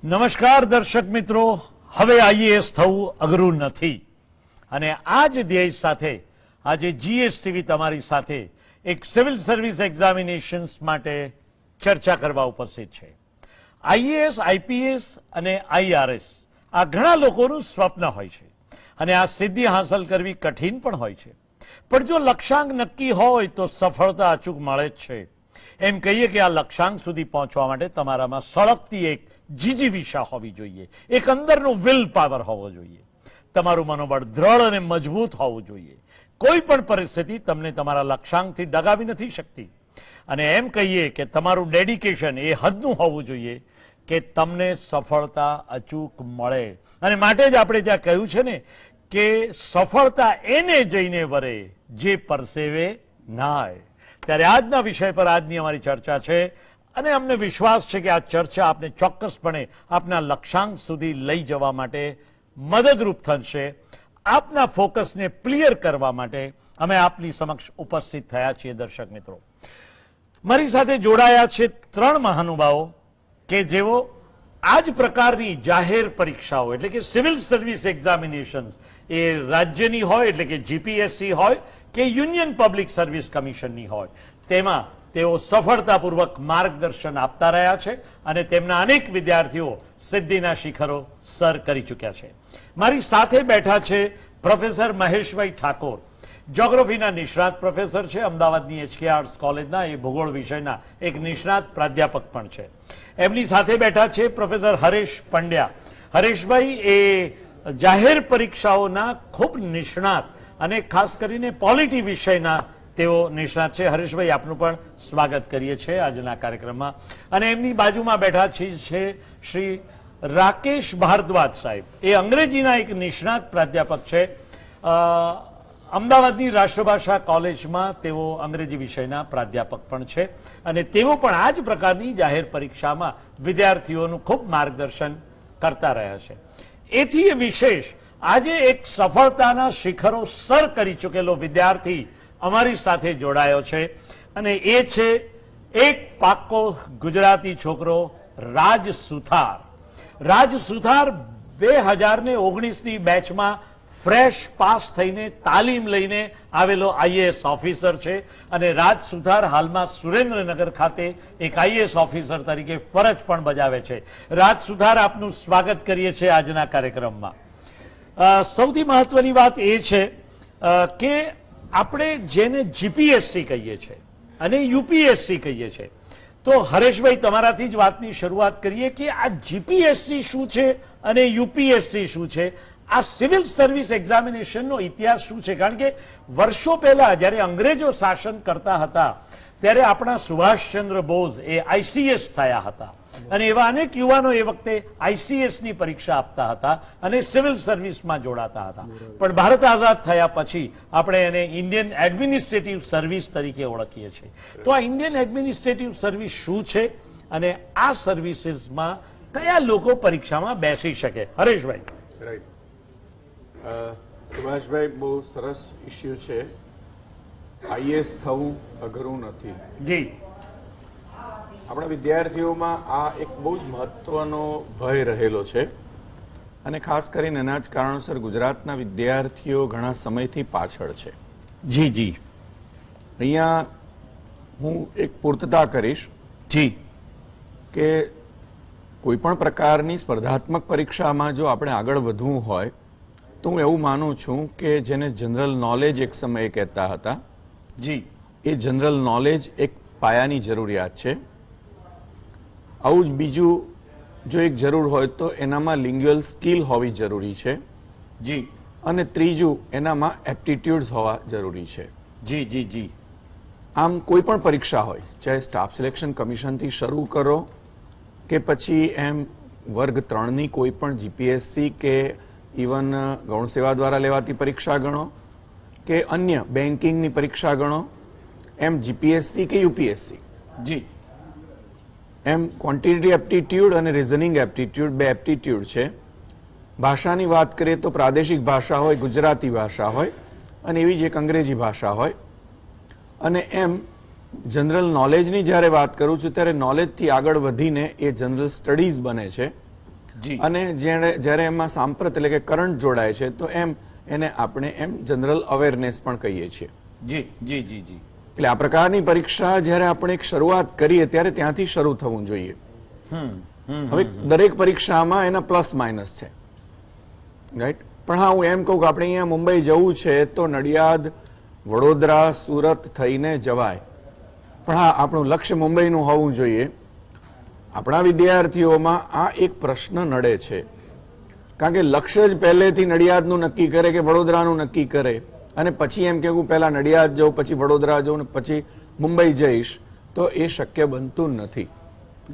નમસ્કાર દર્શક મિત્રો, હવે આઈએએસ થવું અઘરું નથી અને આ જ ધ્યેય સાથે આજે જીએસટીવી તમારી સાથે એક સિવિલ સર્વિસ એક્ઝામિનેશન્સ માટે ચર્ચા કરવા ઉપસ્થિત છે. આઈએએસ, આઈપીએસ અને આઈઆરએસ આ ઘણા લોકોનું સ્વપ્ન હોય છે અને આ સિદ્ધિ હાંસલ કરવી કઠિન પણ હોય છે, પણ જો લક્ષ્યાંક નક્કી હોય તો સફળતા અચૂક મળે જ છે. એમ કહીએ કે આ લક્ષ્યાંક સુધી પહોંચવા માટે તમારામાં સળગતી એક જીજીવિષા હોવી જોઈએ, એક અંદરનું વિલ પાવર હોવો જોઈએ, તમારું મનોબળ દ્રઢ અને મજબૂત હોવું જોઈએ. કોઈ પણ પરિસ્થિતિ તમને તમારા લક્ષ્યાંકથી ડગાવી નથી શકતી અને એમ કહીએ કે તમારું ડેડિકેશન એ હદનું હોવું જોઈએ કે તમને સફળતા અચૂક મળે. અને માટે જ આપણે ત્યાં કહ્યું છે ને કે સફળતા એને જઈને વરે જે પરસેવે નાય. ત્યારે આજના વિષય પર આજની અમારી ચર્ચા છે અને અમને વિશ્વાસ છે કે આ ચર્ચા આપને ચોક્કસપણે આપના લક્ષ્યાંક સુધી લઈ જવા માટે મદદરૂપ થશે. આપના ફોકસને ક્લિયર કરવા માટે અમે આપની સમક્ષ ઉપસ્થિત થયા છીએ. દર્શક મિત્રો, મારી સાથે જોડાયા છે ત્રણ મહાનુભાવો કે જેઓ આ જ પ્રકારની જાહેર પરીક્ષાઓ એટલે કે સિવિલ સર્વિસ એક્ઝામિનેશન એ રાજ્યની હોય એટલે કે જીપીએસસી હોય કે યુનિયન પબ્લિક સર્વિસ કમિશનની હોય તેમાં તેઓ સફળતાપૂર્વક માર્ગદર્શન આપતા રહ્યા છે અને તેમના અનેક વિદ્યાર્થીઓ સિદ્ધિના શિખરો સર કરી ચૂક્યા છે. મારી સાથે બેઠા છે પ્રોફેસર મહેશભાઈ ઠાકોર, જ્યોગ્રાફીના નિષ્ણાત પ્રોફેસર છે, અમદાવાદની એચકે આર્ટ્સ કોલેજના એ ભૂગોળ વિષયના એક નિષ્ણાત પ્રાધ્યાપક પણ છે. એમની સાથે બેઠા છે પ્રોફેસર હરેશ પંડ્યા. હરેશભાઈ એ જાહેર પરીક્ષાઓના ખૂબ નિષ્ણાત અને ખાસ કરીને પોલિટી વિષયના તેઓ નિષ્ણાત છે. હરેશભાઈ, આપનું પણ સ્વાગત કરીએ છીએ આજના કાર્યક્રમમાં. અને એમની બાજુમાં બેઠા છે શ્રી રાકેશ ભારદ્વાજ સાહેબ. એ અંગ્રેજીના એક નિષ્ણાત પ્રાધ્યાપક છે. અમદાવાદની રાષ્ટ્રભાષા કોલેજમાં તેઓ અંગ્રેજી વિષયના પ્રાધ્યાપક પણ છે અને તેઓ પણ આ જ પ્રકારની જાહેર પરીક્ષામાં વિદ્યાર્થીઓનું ખૂબ માર્ગદર્શન કરતા રહ્યા છે. એથી એ વિશેષ આજે એક સફળતાના શિખરો સર કરી ચૂકેલો વિદ્યાર્થી અમારી સાથે જોડાયો છે અને એ છે એક પાક્કો ગુજરાતી છોકરો રાજ સુથાર. રાજ સુથાર 2019ની બેચમાં ફ્રેશ પાસ થઈને તાલીમ લઈને આવેલો આઈએએસ ઓફિસર છે અને રાજ સુથાર હાલમાં સુરેન્દ્રનગર ખાતે એક આઈએએસ ઓફિસર તરીકે ફરજ પણ બજાવે છે. રાજ સુથાર, આપનું સ્વાગત કરીએ છીએ આજના કાર્યક્રમમાં. સૌથી મહત્વની વાત એ છે કે આપણે જેને જીપીએસસી કહીએ છીએ અને યુપીએસસી કહીએ છીએ, તો હરેશભાઈ તમારાથી જ વાતની શરૂઆત કરીએ કે આ જીપીએસસી શું છે અને યુપીએસસી શું છે. આ સિવિલ સર્વિસ એક્ઝામિનેશનનો ઇતિહાસ શું છે? કારણ કે વર્ષો પહેલા જ્યારે અંગ્રેજો શાસન કરતા હતા ત્યારે આપણા સુભાષચંદ્ર બોઝ એ આઈસીએસ થયા હતા અને એવા અનેક યુવાનો એ વખતે આઈસીએસની પરીક્ષા આપતા હતા અને સિવિલ સર્વિસમાં જોડાતા હતા. પણ ભારત આઝાદ થયા પછી આપણે એને ઇન્ડિયન એડમિનિસ્ટ્રેટિવ સર્વિસ તરીકે ઓળખીએ છીએ. તો આ ઇન્ડિયન એડમિનિસ્ટ્રેટિવ સર્વિસ શું છે અને આ સર્વિસીસમાં કયા લોકો પરીક્ષામાં બેસી શકે? હરેશભાઈ. રાઈટ, સુભાષભાઈ, બહુ સરસ ઇસ્યુ છે. આઈએએસ થવું અઘરું નથી. જી, આપણા વિદ્યાર્થીઓમાં આ એક બહુ જ મહત્વનો ભય રહેલો છે અને ખાસ કરીને એના જ કારણોસર ગુજરાતના વિદ્યાર્થીઓ ઘણા સમયથી પાછળ છે. જી જી, અહીંયા હું એક પૂર્તતા કરીશ જી કે કોઈ પણ પ્રકારની સ્પર્ધાત્મક પરીક્ષામાં જો આપણે આગળ વધવું હોય તો હું એવું માનું છું કે જેને જનરલ નોલેજ એક સમયે કહેતા હતા, જી, એ જનરલ નોલેજ એક પાયાની જરૂરિયાત છે. આવું જ બીજું જો એક જરૂર હોય તો એનામાં લિંગ્યુઅલ સ્કિલ હોવી જરૂરી છે. જી, અને ત્રીજું એનામાં એપ્ટિટ્યુડ્સ હોવા જરૂરી છે. જી જી જી, આમ કોઈ પણ પરીક્ષા હોય, ચાહે સ્ટાફ સિલેક્શન કમિશનથી શરૂ કરો કે પછી એમ વર્ગ 3ની કોઈ પણ જીપીએસસી કે ઇવન ગૌણ સેવા દ્વારા લેવાતી પરીક્ષા ગણો કે અન્ય બેન્કિંગની પરીક્ષા ગણો, એમ જીપીએસસી કે યુપીએસસી, જી, એમ ક્વોન્ટિટેટિવ એપ્ટિટ્યુડ અને રિઝનિંગ એપ્ટિટ્યુડ બે એપ્ટિટ્યુડ છે. ભાષાની વાત કરીએ તો પ્રાદેશિક ભાષા હોય, ગુજરાતી ભાષા હોય અને એવી જ એક અંગ્રેજી ભાષા હોય. અને એમ જનરલ નોલેજની જ્યારે વાત કરું છું ત્યારે નોલેજથી આગળ વધીને એ જનરલ સ્ટડીઝ બને છે જી. અને જ્યારે એમાં સાંપ્રત એટલે કે કરંટ જોડાય છે તો એને આપણે જનરલ અવેરનેસ પણ કહીએ છીએ. જી જી જી જી. એટલે આ પ્રકારની પરીક્ષા જ્યારે આપણે એક શરૂઆત કરીએ ત્યારે ત્યાંથી શરૂ થવું જોઈએ. હવે દરેક પરીક્ષામાં એના પ્લસ માઇનસ છે, રાઈટ. પણ હા, હું એમ કહું કે આપણે અહીંયા મુંબઈ જવું છે તો નડિયાદ, વડોદરા, સુરત થઈને જવાય. પણ હા, આપણું લક્ષ્ય મુંબઈનું હોવું જોઈએ. આપણા વિદ્યાર્થીઓમાં આ એક પ્રશ્ન નડે છે, કારણ કે લક્ષ્ય જ પહેલેથી નડિયાદનું નક્કી કરે કે વડોદરાનું નક્કી કરે અને પછી એમ કે હું પહેલા નડિયાદ જાઉં, પછી વડોદરા જાઉં ને પછી મુંબઈ જઈશ, તો એ શક્ય બનતું નથી.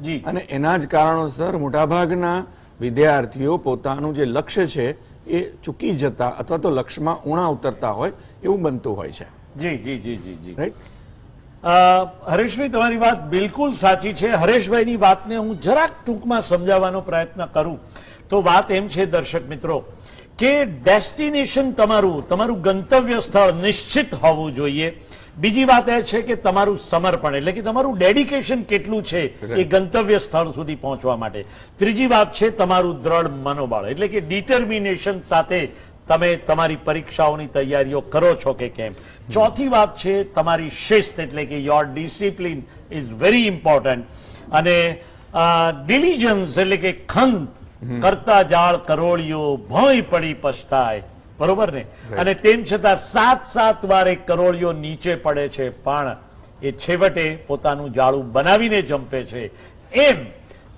જી. અને એના જ કારણોસર મોટાભાગના વિદ્યાર્થીઓ પોતાનું જે લક્ષ્ય છે એ ચૂકી જતા અથવા તો લક્ષ્યમાં ઊણા ઉતરતા હોય એવું બનતું હોય છે. જી જી જી જી જી. રાઈટ. હરેશભાઈ, તમારી વાત બિલકુલ સાચી છે. હરેશભાઈની વાતને હું જરાક ટૂંકમાં સમજાવવાનો પ્રયત્ન કરું તો વાત એમ છે, દર્શક મિત્રો, કે ડેસ્ટિનેશન તમારું ગંતવ્ય સ્થળ નિશ્ચિત હોવું જોઈએ. બીજી વાત એ છે કે તમારું સમર્પણ એટલે કે તમારું ડેડિકેશન કેટલું છે એ ગંતવ્ય સ્થળ સુધી પહોંચવા માટે. ત્રીજી વાત છે તમારું દ્રઢ મનોબળ એટલે કે ડિટર્મિનેશન સાથે તમે તમારી પરીક્ષાઓની તૈયારીઓ કરો છો કે કેમ. ચોથી વાત છે તમારી શિસ્ત એટલે કે your discipline is very important. અને ડિલિજન્સ એટલે કે ખંત, કરતા જાળ કરોળિયો, ભોંય પડી પછતાય, બરોબર ને. અને તેમ છતાં 7 વાર એક કરોળિયો નીચે પડે છે પણ એ છેવટે પોતાનું જાળું બનાવીને જંપે છે. એમ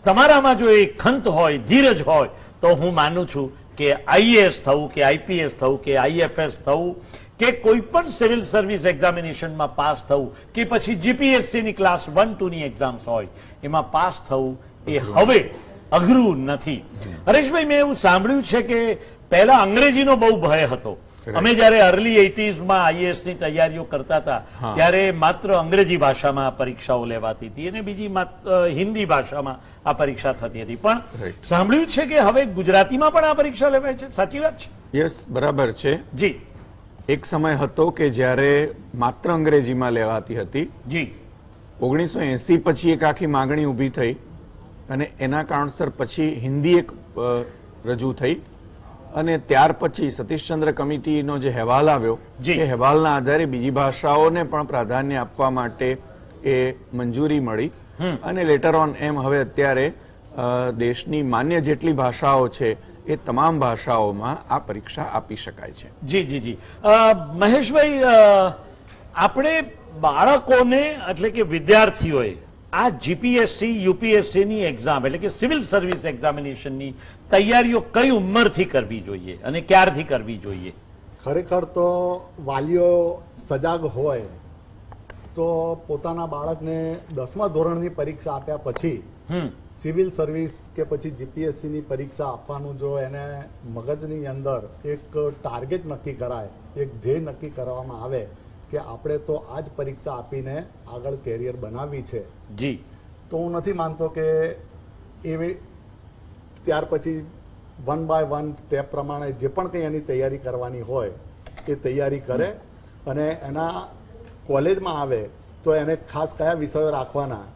તમારામાં જો એ ખંત હોય, ધીરજ હોય, તો હું માનું છું કે આઈએએસ થવું કે આઈપીએસ થવું કે આઈએફએસ થવું કે કોઈ પણ સિવિલ સર્વિસ એક્ઝામિનેશનમાં પાસ થવું કે પછી જીપીએસસીની ક્લાસ 1-2ની એક્ઝામ્સ હોય એમાં પાસ થવું એ હવે અઘરું નથી. હરેશભાઈ, મેં એવું સાંભળ્યું છે કે પહેલા અંગ્રેજીનો બહુ ભય હતો. અમે જયારે અર્લી 80sમાં આઈએએસની તૈયારીઓ કરતા હતા ત્યારે માત્ર અંગ્રેજી ભાષામાં પરીક્ષાઓ લેવાતી હતી અને બીજી હિન્દી ભાષામાં આ પરીક્ષા થતી હતી. પણ સાંભળ્યું છે કે હવે ગુજરાતીમાં પણ આ પરીક્ષા લેવાય છે. સાચી વાત છે? યસ, બરાબર છે. જી. એક સમય હતો કે જ્યારે માત્ર અંગ્રેજીમાં લેવાતી હતી. જી. 1980 પછી એક આખી માંગણી ઊભી થઈ અને એના કારણસર પછી હિન્દી એક રજૂ થઈ અને ત્યાર પછી સતીશચંદ્ર કમિટીનો જે અહેવાલ આવ્યો એ અહેવાલના આધારે બીજી ભાષાઓને પણ પ્રાધાન્ય આપવા માટે એ મંજૂરી મળી અને લેટર ઓન એમ હવે અત્યારે દેશની માન્ય જેટલી ભાષાઓ છે એ તમામ ભાષાઓમાં આ પરીક્ષા આપી શકાય છે. જી જી જી. મહેશભાઈ, આપણે બાળકોને એટલે કે વિદ્યાર્થીઓએ આ જીપીએસસી યુપીએસસીની એક્ઝામ એટલે કે સિવિલ સર્વિસ એક્ઝામિનેશનની તૈયારીઓ કઈ ઉંમરથી કરવી જોઈએ અને ક્યારથી કરવી જોઈએ? ખરેખર તો વાલીઓ સજાગ હોય તો પોતાના બાળકને 10મા ધોરણની પરીક્ષા આપ્યા પછી સિવિલ સર્વિસ કે પછી જીપીએસસીની પરીક્ષા આપવાનું જો એને મગજની અંદર એક ટાર્ગેટ નક્કી કરાય, એક ધ્યેય નક્કી કરવામાં આવે કે આપણે તો આ જ પરીક્ષા આપીને આગળ કેરિયર બનાવવી છે જી, તો હું નથી માનતો કે એ ત્યાર પછી 1 by 1 સ્ટેપ પ્રમાણે જે પણ કંઈ એની તૈયારી કરવાની હોય એ તૈયારી કરે અને એના કોલેજમાં આવે તો એને ખાસ કયા વિષયો રાખવાના,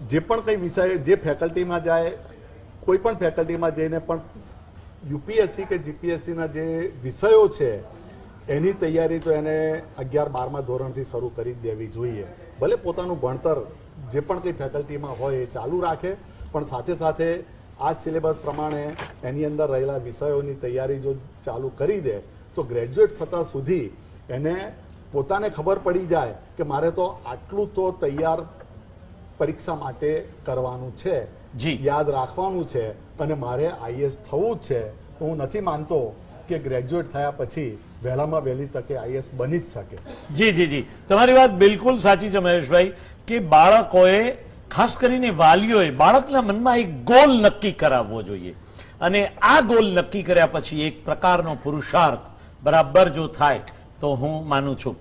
જે પણ કંઈ વિષય જે ફેકલ્ટીમાં જાય, કોઈ પણ ફેકલ્ટીમાં જઈને પણ યુપીએસસી કે જીપીએસસીના જે વિષયો છે એની તૈયારી તો એને 11-12મા ધોરણથી શરૂ કરી દેવી જોઈએ. ભલે પોતાનું ભણતર જે પણ કંઈ ફેકલ્ટીમાં હોય એ ચાલુ રાખે, પણ સાથે સાથે આ સિલેબસ પ્રમાણે એની અંદર રહેલા વિષયોની તૈયારી જો ચાલુ કરી દે તો ગ્રેજ્યુએટ થતા સુધી એને પોતાને ખબર પડી જાય કે મારે તો આટલું તો તૈયાર પરીક્ષા માટે કરવાનું છે, યાદ રાખવાનું છે અને મારે આઈએએસ થવું જ છે. તો હું નથી માનતો કે ગ્રેજ્યુએટ થયા પછી વહેલામાં વહેલી તકે આઈએએસ બની જ શકે. જી જી જી, તમારી વાત બિલકુલ સાચી છે મહેશભાઈ કે બાળકોએ ખાસ કરીને વાલીઓએ બાળકના મનમાં એક ગોલ નક્કી કરાવવો જોઈએ અને આ ગોલ નક્કી કર્યા પછી એક પ્રકારનો પુરુષાર્થ બરાબર જો થાય તો હું માનું છું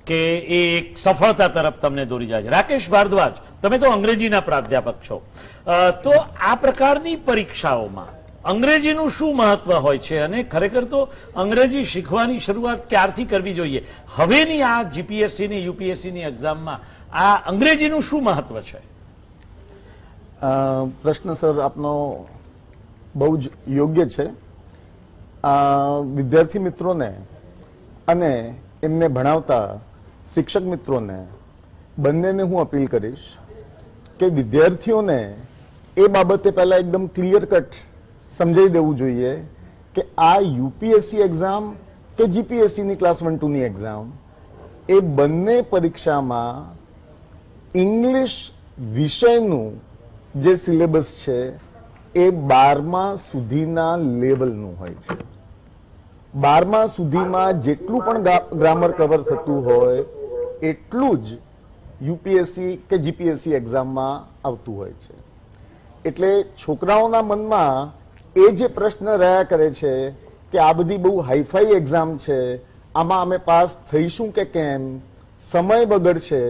કે એ એક સફળતા તરફ તમને દોરી જાય છે. રાકેશ ભારદ્વાજ, તમે તો અંગ્રેજીના પ્રાધ્યાપક છો, તો આ પ્રકારની પરીક્ષાઓમાં અંગ્રેજીનું શું મહત્વ હોય છે અને ખરેખર તો અંગ્રેજી શીખવાની શરૂઆત ક્યારથી કરવી જોઈએ? હવેની આ જીપીએસસીની યુપીએસસીની એક્ઝામમાં આ અંગ્રેજીનું શું મહત્વ છે? પ્રશ્ન સર આપનો બહુ જ યોગ્ય છે. વિદ્યાર્થી મિત્રોને અને એમને ભણાવતા શિક્ષક મિત્રોને બંનેને હું અપીલ કરીશ કે વિદ્યાર્થીઓને એ બાબતે પહેલા એકદમ ક્લિયર કટ સમજાવી દેવું જોઈએ કે આ યુપીએસસી એક્ઝામ કે જીપીએસસીની ક્લાસ 1-2ની એક્ઝામ એ બંને પરીક્ષામાં ઇંગ્લિશ વિષયનું જે સિલેબસ છે એ 12મા સુધીના લેવલનું હોય છે. 12મા સુધીમાં જેટલું પણ ગ્રામર કવર થતું હોય એટલું જ યુપીએસસી કે જીપીએસસી એક્ઝામમાં આવતું હોય છે. એટલે છોકરાઓના મનમાં એ જે પ્રશ્ન રહ્યા કરે છે કે આ બધી બહુ હાઈફાઈ એક્ઝામ છે, આમાં અમે પાસ થઈશું કે કેમ, સમય બગડશે,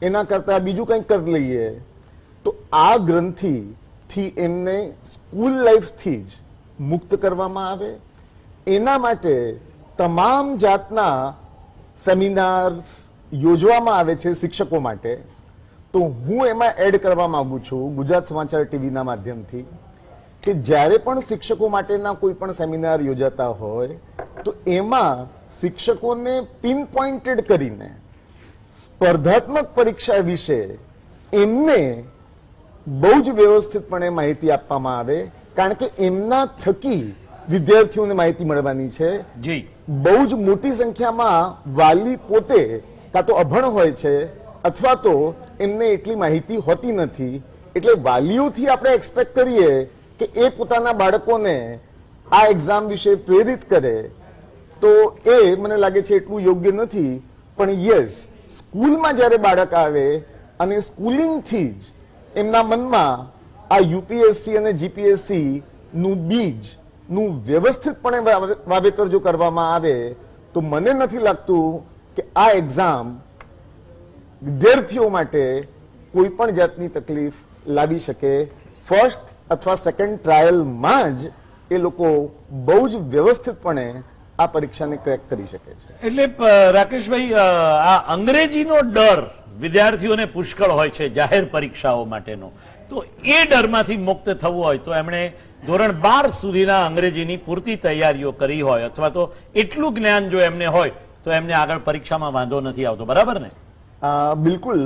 એના કરતા બીજું કંઈક કરી લઈએ, તો આ ગ્રંથિથી એમને સ્કૂલ લાઈફથી જ મુક્ત કરવામાં આવે. એના માટે તમામ જાતના સેમિનાર્સ યોજવામાં આવે છે શિક્ષકો માટે. તો હું એમાં એડ કરવા માંગુ છું ગુજરાત સમાચાર ટીવીના માધ્યમથી કે જ્યારે પણ શિક્ષકો માટેના કોઈ પણ સેમિનાર યોજાતા હોય તો એમાં શિક્ષકોને પિન પોઇન્ટેડ કરીને સ્પર્ધાત્મક પરીક્ષા વિશે એમને બહુ જ વ્યવસ્થિતપણે માહિતી આપવામાં આવે, કારણ કે એમના થકી વિદ્યાર્થીઓને માહિતી મળવાની છે. જી, બહુ જ મોટી સંખ્યામાં વાલી પોતે કાં તો અભણ હોય છે અથવા તો એમને એટલી માહિતી હોતી નથી. એટલે વાલીઓથી આપણે એક્સપેક્ટ કરીએ કે એ પોતાના બાળકોને આ એક્ઝામ વિશે પ્રેરિત કરે, તો એ મને લાગે છે એટલું યોગ્ય નથી. પણ યસ, સ્કૂલમાં જ્યારે બાળક આવે અને સ્કૂલિંગથી જ એમના મનમાં આ યુપીએસસી અને જીપીએસસી નું બીજનું વ્યવસ્થિતપણે વાવેતર જો કરવામાં આવે તો મને નથી લાગતું કે આ એક્ઝામ વિદ્યાર્થીઓ માટે કોઈ પણ જાતની તકલીફ લાવી શકે. ફર્સ્ટ અથવા સેકન્ડ ટ્રાયલમાં જ એ લોકો બહુ જ વ્યવસ્થિતપણે આ પરીક્ષાને ક્રેક કરી શકે છે. એટલે રાકેશભાઈ, આ અંગ્રેજીનો ડર વિદ્યાર્થીઓને પુષ્કળ હોય છે જાહેર પરીક્ષાઓ માટેનો, તો એ ડરમાંથી મુક્ત થવું હોય તો એમણે ધોરણ 12 સુધીના અંગ્રેજીની પૂરતી તૈયારીઓ કરી હોય અથવા તો એટલું જ્ઞાન જો એમને હોય તો એમને આગળ પરીક્ષામાં વાંધો નથી આવતો, બરાબર ને? બિલકુલ.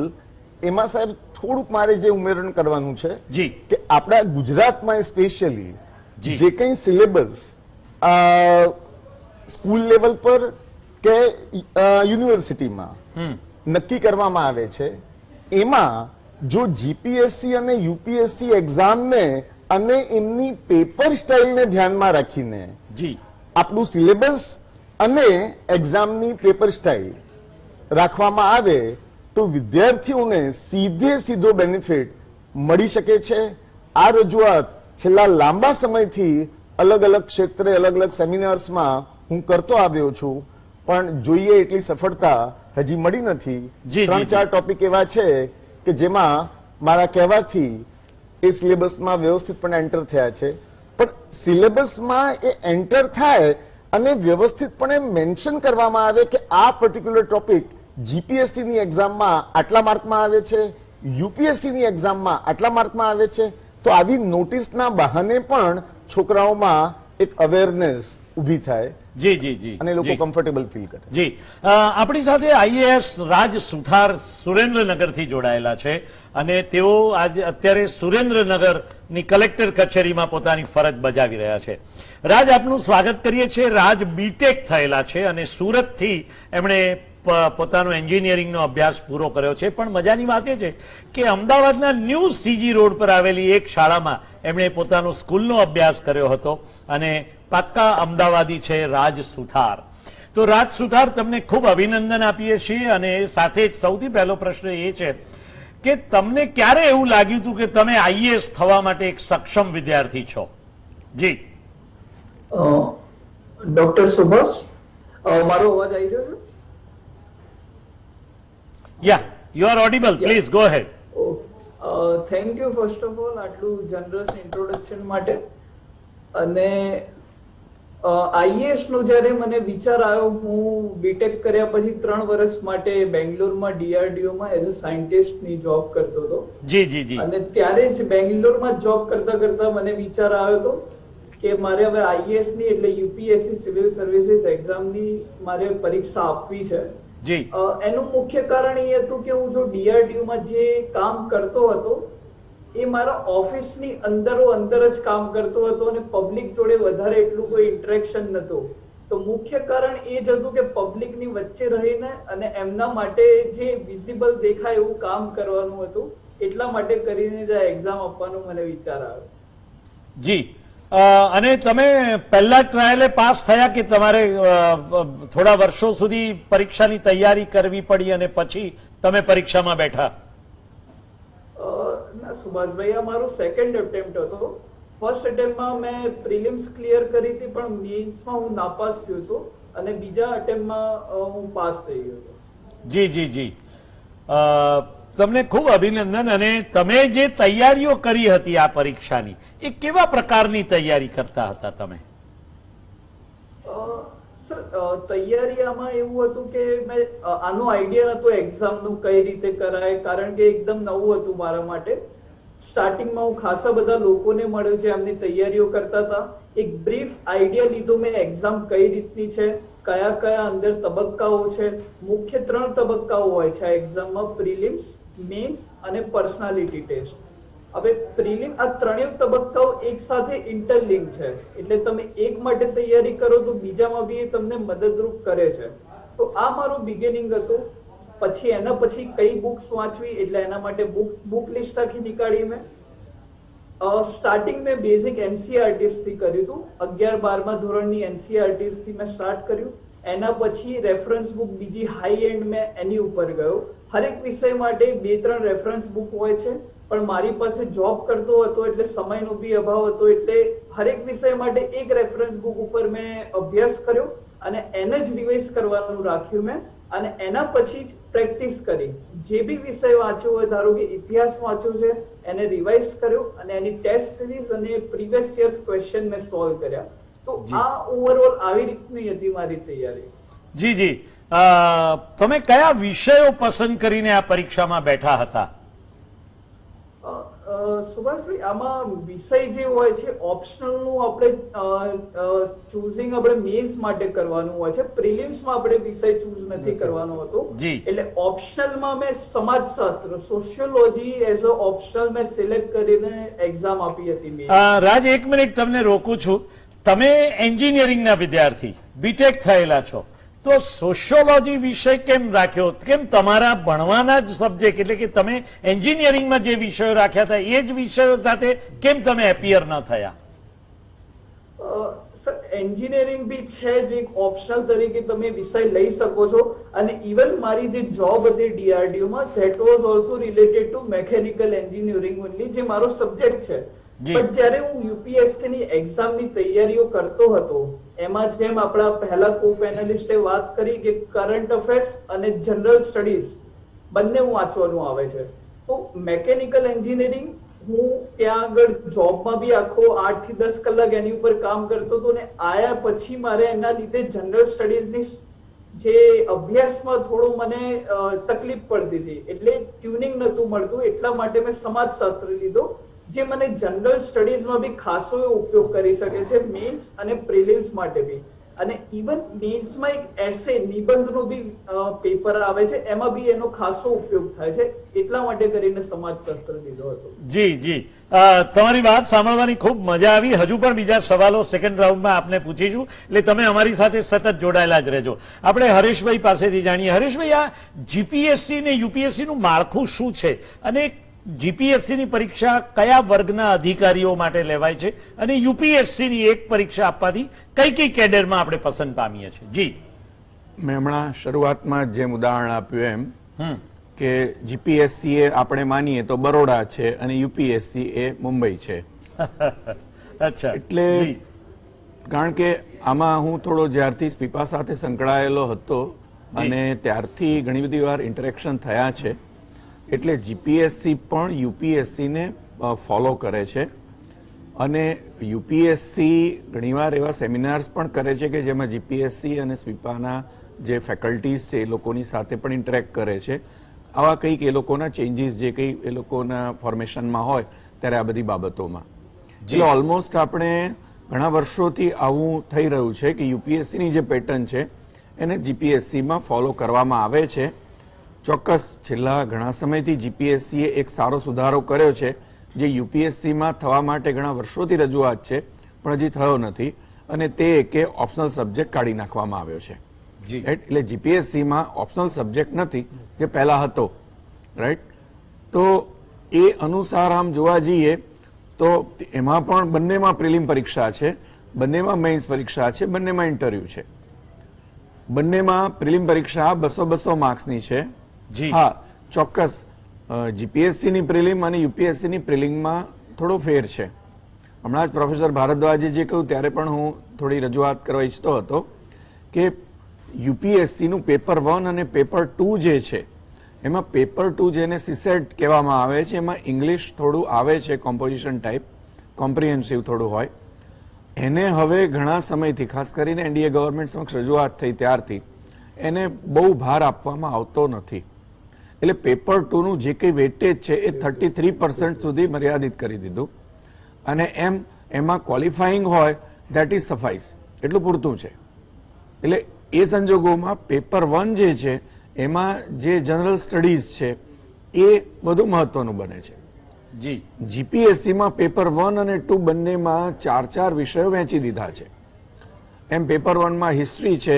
એમાં સાહેબ થોડુંક મારે જે ઉમેરણ કરવાનું છે જી કે આપણા ગુજરાતમાં સ્પેશિયલી જી. જે કંઈ સિલેબસ સ્કૂલ લેવલ પર કે યુનિવર્સિટીમાં નક્કી કરવામાં આવે છે, એમાં જો જીપીએસસી અને યુપીએસસી એક્ઝામને અને એમની પેપર સ્ટાઇલને ધ્યાનમાં રાખીને જી આપણું સિલેબસ અને એક્ઝામની પેપર સ્ટાઇલ રાખવામાં આવે તો વિદ્યાર્થીઓને સીધો બેનિફિટ મળી શકે છે. આ રજૂઆત છેલ્લા લાંબા સમયથી અલગ અલગ ક્ષેત્રે અલગ અલગ સેમિનાર્સમાં હું કરતો આવ્યો છું, પણ જોઈએ એટલી સફળતા હજી મળી નથી. 3-4 ટોપિક એવા છે કે જેમાં મારા કહેવાથી એ સિલેબસમાં વ્યવસ્થિતપણે એન્ટર થયા છે. પણ સિલેબસમાં એ એન્ટર થાય અને વ્યવસ્થિતપણે મેન્શન કરવામાં આવે કે આ પર્ટિક્યુલર ટોપિક જીપીએસસીની એક્ઝામમાં આટલા માર્કમાં આવે છે, યુપીએસસીની એક્ઝામમાં આટલા માર્કમાં આવે છે, તો આવી નોટિસના બહાને પણ છોકરાઓમાં એક અવેરનેસ ઊભી થાય જી જી જી અને લોકો કમ્ફર્ટેબલ ફીલ કરે. જી, આપણી સાથે આઈએએસ રાજ સુથાર સુરેન્દ્રનગરથી જોડાયેલા છે અને તેઓ અત્યારે સુરેન્દ્રનગરની કલેક્ટર કચેરીમાં પોતાની ફરજ બજાવી રહ્યા છે. રાજ, આપનું સ્વાગત કરીએ છીએ. રાજ બીટેક થયેલા છે અને સુરતથી એમણે પોતાનો એન્જિનિયરિંગનો અભ્યાસ પૂરો કર્યો છે. પણ મજાની વાત એ છે કે અમદાવાદના ન્યૂ સીજી રોડ પર આવેલી એક શાળામાં એમણે પોતાનો સ્કૂલનો અભ્યાસ કર્યો હતો અને પાક્કા અમદાવાદી છે રાજ સુથાર. તો રાજ સુથાર, તમને ખૂબ અભિનંદન આપીએ છીએ અને સાથે જ સૌથી પહેલો પ્રશ્ન એ છે કે તમને ક્યારે એવું લાગ્યું હતું કે તમે આઈએએસ થવા માટે એક સક્ષમ વિદ્યાર્થી છો? જી ડોક્ટર સુભાષ, મારો અવાજ આવી રહ્યો છે? Yeah, you are audible. Please go ahead. Thank you first of all આટલું જનરસ ઇન્ટ્રોડક્શન માટે. અને આઈએએસ નો જ્યારે મને વિચાર આવ્યો, હું બીટેક કર્યા પછી 3 વર્ષ માટે બેંગ્લોરમાં ડીઆરડીઓમાં એઝ અ સાયન્ટિસ્ટની જોબ કરતો હતો. જી જી જી. અને ત્યારે જ બેંગ્લોરમાં જોબ કરતા કરતા મને વિચાર આવ્યો હતો કે મારે હવે આઈએએસ ની એટલે યુપીએસસી સિવિલ સર્વિસીસ એક્ઝામની મારે પરીક્ષા આપવી છે. જી. એનું મુખ્ય કારણ એ હતું કે હું જો ડીઆરડીઓમાં જે કામ કરતો હતો એ મારા ઓફિસની અંદર જ કામ કરતો હતો અને પબ્લિક જોડે વધારે એટલું કોઈ ઇન્ટરેક્શન નતું. તો મુખ્ય કારણ એ જ હતું કે પબ્લિકની વચ્ચે રહીને અને એમના માટે જે વિઝિબલ દેખાય એવું કામ કરવાનું હતું. એટલા માટે કરીને જ આ એક્ઝામ આપવાનો મને વિચાર આવ્યો. જી. અને તમે પહેલા ટ્રાયલે પાસ થયા કે તમારે થોડા વર્ષો સુધી પરીક્ષાની તૈયારી કરવી પડી અને પછી તમે પરીક્ષામાં બેઠા? ના સુભાષભાઈ, આ મારો સેકન્ડ એટેમ્પ્ટ હતો. ફર્સ્ટ એટેમ્પ્ટમાં મેં પ્રિલિમ્સ ક્લિયર કરી હતી પણ મેઇન્સમાં હું નાપાસ થયો હતો અને બીજા એટેમ્પ્ટમાં હું પાસ થઈ ગયો હતો. જી જી જી. તમને ખૂબ અભિનંદન. અને તમે જે તૈયારીઓ કરી હતી આ પરીક્ષાની એ કેવા પ્રકારની તૈયારી કરતા હતા તમે? સર, તૈયારી આમાં એવું હતું કે મેં આનો આઈડિયા નતો એક્ઝામનું કઈ રીતે કરાય, કારણ કે એકદમ નવું હતું મારા માટે. સ્ટાર્ટિંગમાં હું ખાસા બધા લોકોને મળ્યો જે એમની તૈયારીઓ કરતા હતા. એક બ્રીફ આઈડિયા લીધો મેં એક્ઝામ કઈ રીતની છે, કયા કયા અંદર તબક્કાઓ છે. મુખ્ય 3 તબક્કાઓ હોય છે આ એક્ઝામમાં: પ્રિલિમ્સ, મેન્સ અને પર્સનાલિટી ટેસ્ટ. હવે પ્રિલિમ આ ત્રણેય તબક્કાઓ એક સાથે ઇન્ટરલિંક છે, એટલે તમે એક માટે તૈયારી કરો તો બીજામાં બી એ તમને મદદરૂપ કરે છે. તો આ મારું બિગિનિંગ હતું. પછી એના પછી કઈ બુક્સ વાંચવી એટલે એના માટે બુક લિસ્ટ આખી નીકાળી મેં. સ્ટાર્ટિંગ મેં બેઝિક એનસીઈઆરટી થી કર્યું હતું. 11-12મા ધોરણની એનસીઈઆરટી થી મેં સ્ટાર્ટ કર્યું. એના પછી રેફરન્સ બુક બીજી હાઈ એન્ડ મેં એની ઉપર ગયો. હરેક વિષય માટે 2-3 રેફરન્સ બુક હોય છે, પણ મારી પાસે જોબ કરતો હતો એટલે સમયનો બી અભાવ હતો, એટલે હરેક વિષય માટે એક રેફરન્સ બુક ઉપર મેં અભ્યાસ કર્યો અને એને જ રિવાઇઝ કરવાનું રાખ્યું મેં. અને એના પછી જ પ્રેક્ટિસ કરી. જે બી વિષય વાંચ્યો હોય, ધારો કે ઇતિહાસ વાંચ્યો છે, એને રિવાઇઝ કર્યો અને એની ટેસ્ટ સિરીઝ અને પ્રીવિયસ યર્સ ક્વેશ્ચન મેં સોલ્વ કર્યા. તો આ ઓવરઓલ આવી રીતની હતી મારી તૈયારી. જી જી. તમે કયા વિષયો પસંદ કરીને આ પરીક્ષામાં બેઠા હતા? સુભાષભાઈ, આમાં વિષય જે હોય છે ઓપ્શનલ નું આપણે ચૂઝિંગ આપણે મેન્સ માટે કરવાનું હોય છે. પ્રિલિમ્સમાં આપણે વિષય ચૂઝ નથી કરવાનો હતો. એટલે ઓપ્શનલમાં મેં સમાજશાસ્ત્ર, સોશિયોલોજી એઝ અ ઓપ્શનલ મેં સિલેક્ટ કરીને એક્ઝામ આપી હતી. રાજ, 1 મિનિટ તમને રોકું છું. તમે એન્જિનિયરિંગના વિદ્યાર્થી, બીટેક થયેલા છો, તો સોશિયોલોજી વિષય કેમ રાખ્યો? કેમ તમારા ભણવાના જ સબ્જેક્ટ એટલે કે તમે એન્જિનિયરિંગમાં જે વિષયો રાખ્યા હતા એ જ વિષયો સાથે કેમ તમે એપિયર ન થયા? સર, એન્જિનિયરિંગ બી છે જે ઓપ્શનલ તરીકે તમે વિષય લઈ શકો છો. અને ઇવન મારી જે જોબ હતી ડીઆરડીઓમાં, that was also related to mechanical engineering only, જે મારો સબ્જેક્ટ છે. પણ જ્યારે હું યુપીએસસી ની એક્ઝામની તૈયારીઓ કરતો હતો, એમાં જેમ આપણા પહેલા કો પેનલિસ્ટે વાત કરી કે કરંટ અફેર્સ અને જનરલ સ્ટડીઝ બંને વાંચવાનું આવે છે. તો મેકેનિકલ એન્જિનિયરિંગ હું ત્યાં આગળ જોબમાં બી આખો 8 થી 10 કલાક એની ઉપર કામ કરતો હતો ને આયા પછી મારે એના લીધે જનરલ સ્ટડીઝની જે અભ્યાસમાં થોડું મને તકલીફ પડતી હતી, એટલે ટ્યુનિંગ નહોતું મળતું. એટલા માટે મેં સમાજશાસ્ત્ર લીધો, જે મને જનરલ સ્ટડીઝમાં બી ખાસો ઉપયોગ કરી શકે છે, મેન્સ અને પ્રિલિમ્સ માટે બી. અને ઇવન મેન્સમાં એક એસે નિબંધનો બી પેપર આવે છે, એમાં બી એનો ખાસો ઉપયોગ થાય છે. એટલા માટે કરીને સમાજશાસ્ત્ર લીધો હતો. જી જી. તમારી વાત સાંભળવાની ખૂબ મજા આવી. હજુ પણ બીજા સવાલો સેકન્ડ રાઉન્ડમાં આપને પૂછીશું, એટલે તમે અમારી સાથે સતત જોડાયેલા જ રહેજો. આપણે હરેશભાઈ પાસેથી જાણીએ. હરેશભાઈ, આ જીપીએસસી ને યુપીએસસી નું માળખું શું છે અને જીપીએસસી ની પરીક્ષા કયા વર્ગના અધિકારીઓ માટે લેવાય છે અને યુપીએસસી ની એક પરીક્ષા આપવાથી કઈ કઈ કેડરમાં આપણે પસંદ પામીએ છીએ? જી. મેં હમણાં શરૂઆતમાં જેમ ઉદાહરણ આપ્યું એમ કે જીપીએસસી એ આપણે માનીએ તો બરોડા છે અને યુપીએસસી એ મુંબઈ છે. અચ્છા. એટલે કારણ કે આમાં હું થોડો જ્યારથી સ્પીપા સાથે સંકળાયેલો હતો અને ત્યારથી ઘણી બધી વાર ઇન્ટરેક્શન થયા છે, એટલે જીપીએસસી પણ યુપીએસસીને ફોલો કરે છે. અને યુપીએસસી ઘણીવાર એવા સેમિનાર્સ પણ કરે છે કે જેમાં જીપીએસસી અને સ્પીપાના જે ફેકલ્ટીઝ છે એ લોકોની સાથે પણ ઇન્ટરેક્ટ કરે છે. આવા કંઈક એ લોકોના ચેન્જીસ જે કંઈ એ લોકોના ફોર્મેશનમાં હોય ત્યારે આ બધી બાબતોમાં. એટલે ઓલમોસ્ટ આપણે ઘણા વર્ષોથી આવું થઈ રહ્યું છે કે યુપીએસસીની જે પેટર્ન છે એને જીપીએસસીમાં ફોલો કરવામાં આવે છે. ચોક્કસ છેલ્લા ઘણા સમયથી જીપીએસસીએ એક સારો સુધારો કર્યો છે જે યુપીએસસીમાં થવા માટે ઘણા વર્ષોથી રજૂઆત છે પણ હજી થયો નથી, અને તે કે ઓપ્શનલ સબ્જેક્ટ કાઢી નાખવામાં આવ્યો છે. રાઈટ, એટલે જીપીએસસીમાં ઓપ્શનલ સબ્જેક્ટ નથી જે પહેલા હતો. રાઈટ, તો એ અનુસાર આમ જોવા જઈએ તો એમાં પણ બંનેમાં પ્રિલિમ પરીક્ષા છે, બંનેમાં મેઇન્સ પરીક્ષા છે, બંનેમાં ઇન્ટરવ્યુ છે. બંનેમાં પ્રિલિમ પરીક્ષા 200-200 માર્ક્સની છે. હા, ચોક્કસ જીપીએસસીની પ્રિલિમ અને યુપીએસસીની પ્રિલિમમાં થોડો ફેર છે. હમણાં જ પ્રોફેસર ભારદ્વાજે જે કહ્યું ત્યારે પણ હું થોડી રજૂઆત કરવા ઈચ્છતો હતો કે યુપીએસસીનું પેપર 1 અને પેપર 2 જે છે એમાં પેપર 2 જેને સીસેટ કહેવામાં આવે છે એમાં ઇંગ્લિશ થોડું આવે છે, કોમ્પોઝિશન ટાઈપ, કોમ્પ્રિહેન્સિવ થોડું હોય. એને હવે ઘણા સમયથી ખાસ કરીને એનડીએ ગવર્મેન્ટ સમક્ષ રજૂઆત થઈ ત્યારથી એને બહુ ભાર આપવામાં આવતો નથી. એટલે પેપર 2નું જે કંઈ વેટેજ છે એ 33% સુધી મર્યાદિત કરી દીધું, અને એમાં ક્વોલિફાઈંગ હોય ધેટ ઇઝ સફાઈસ, એટલું પૂરતું છે. એટલે એ સંજોગોમાં પેપર 1 જે છે એમાં જે જનરલ સ્ટડીઝ છે એ વધુ મહત્વનું બને છે. જી, જીપીએસસીમાં પેપર 1 અને 2 બંનેમાં 4 વિષયો વહેંચી દીધા છે. એમ પેપર 1માં હિસ્ટ્રી છે,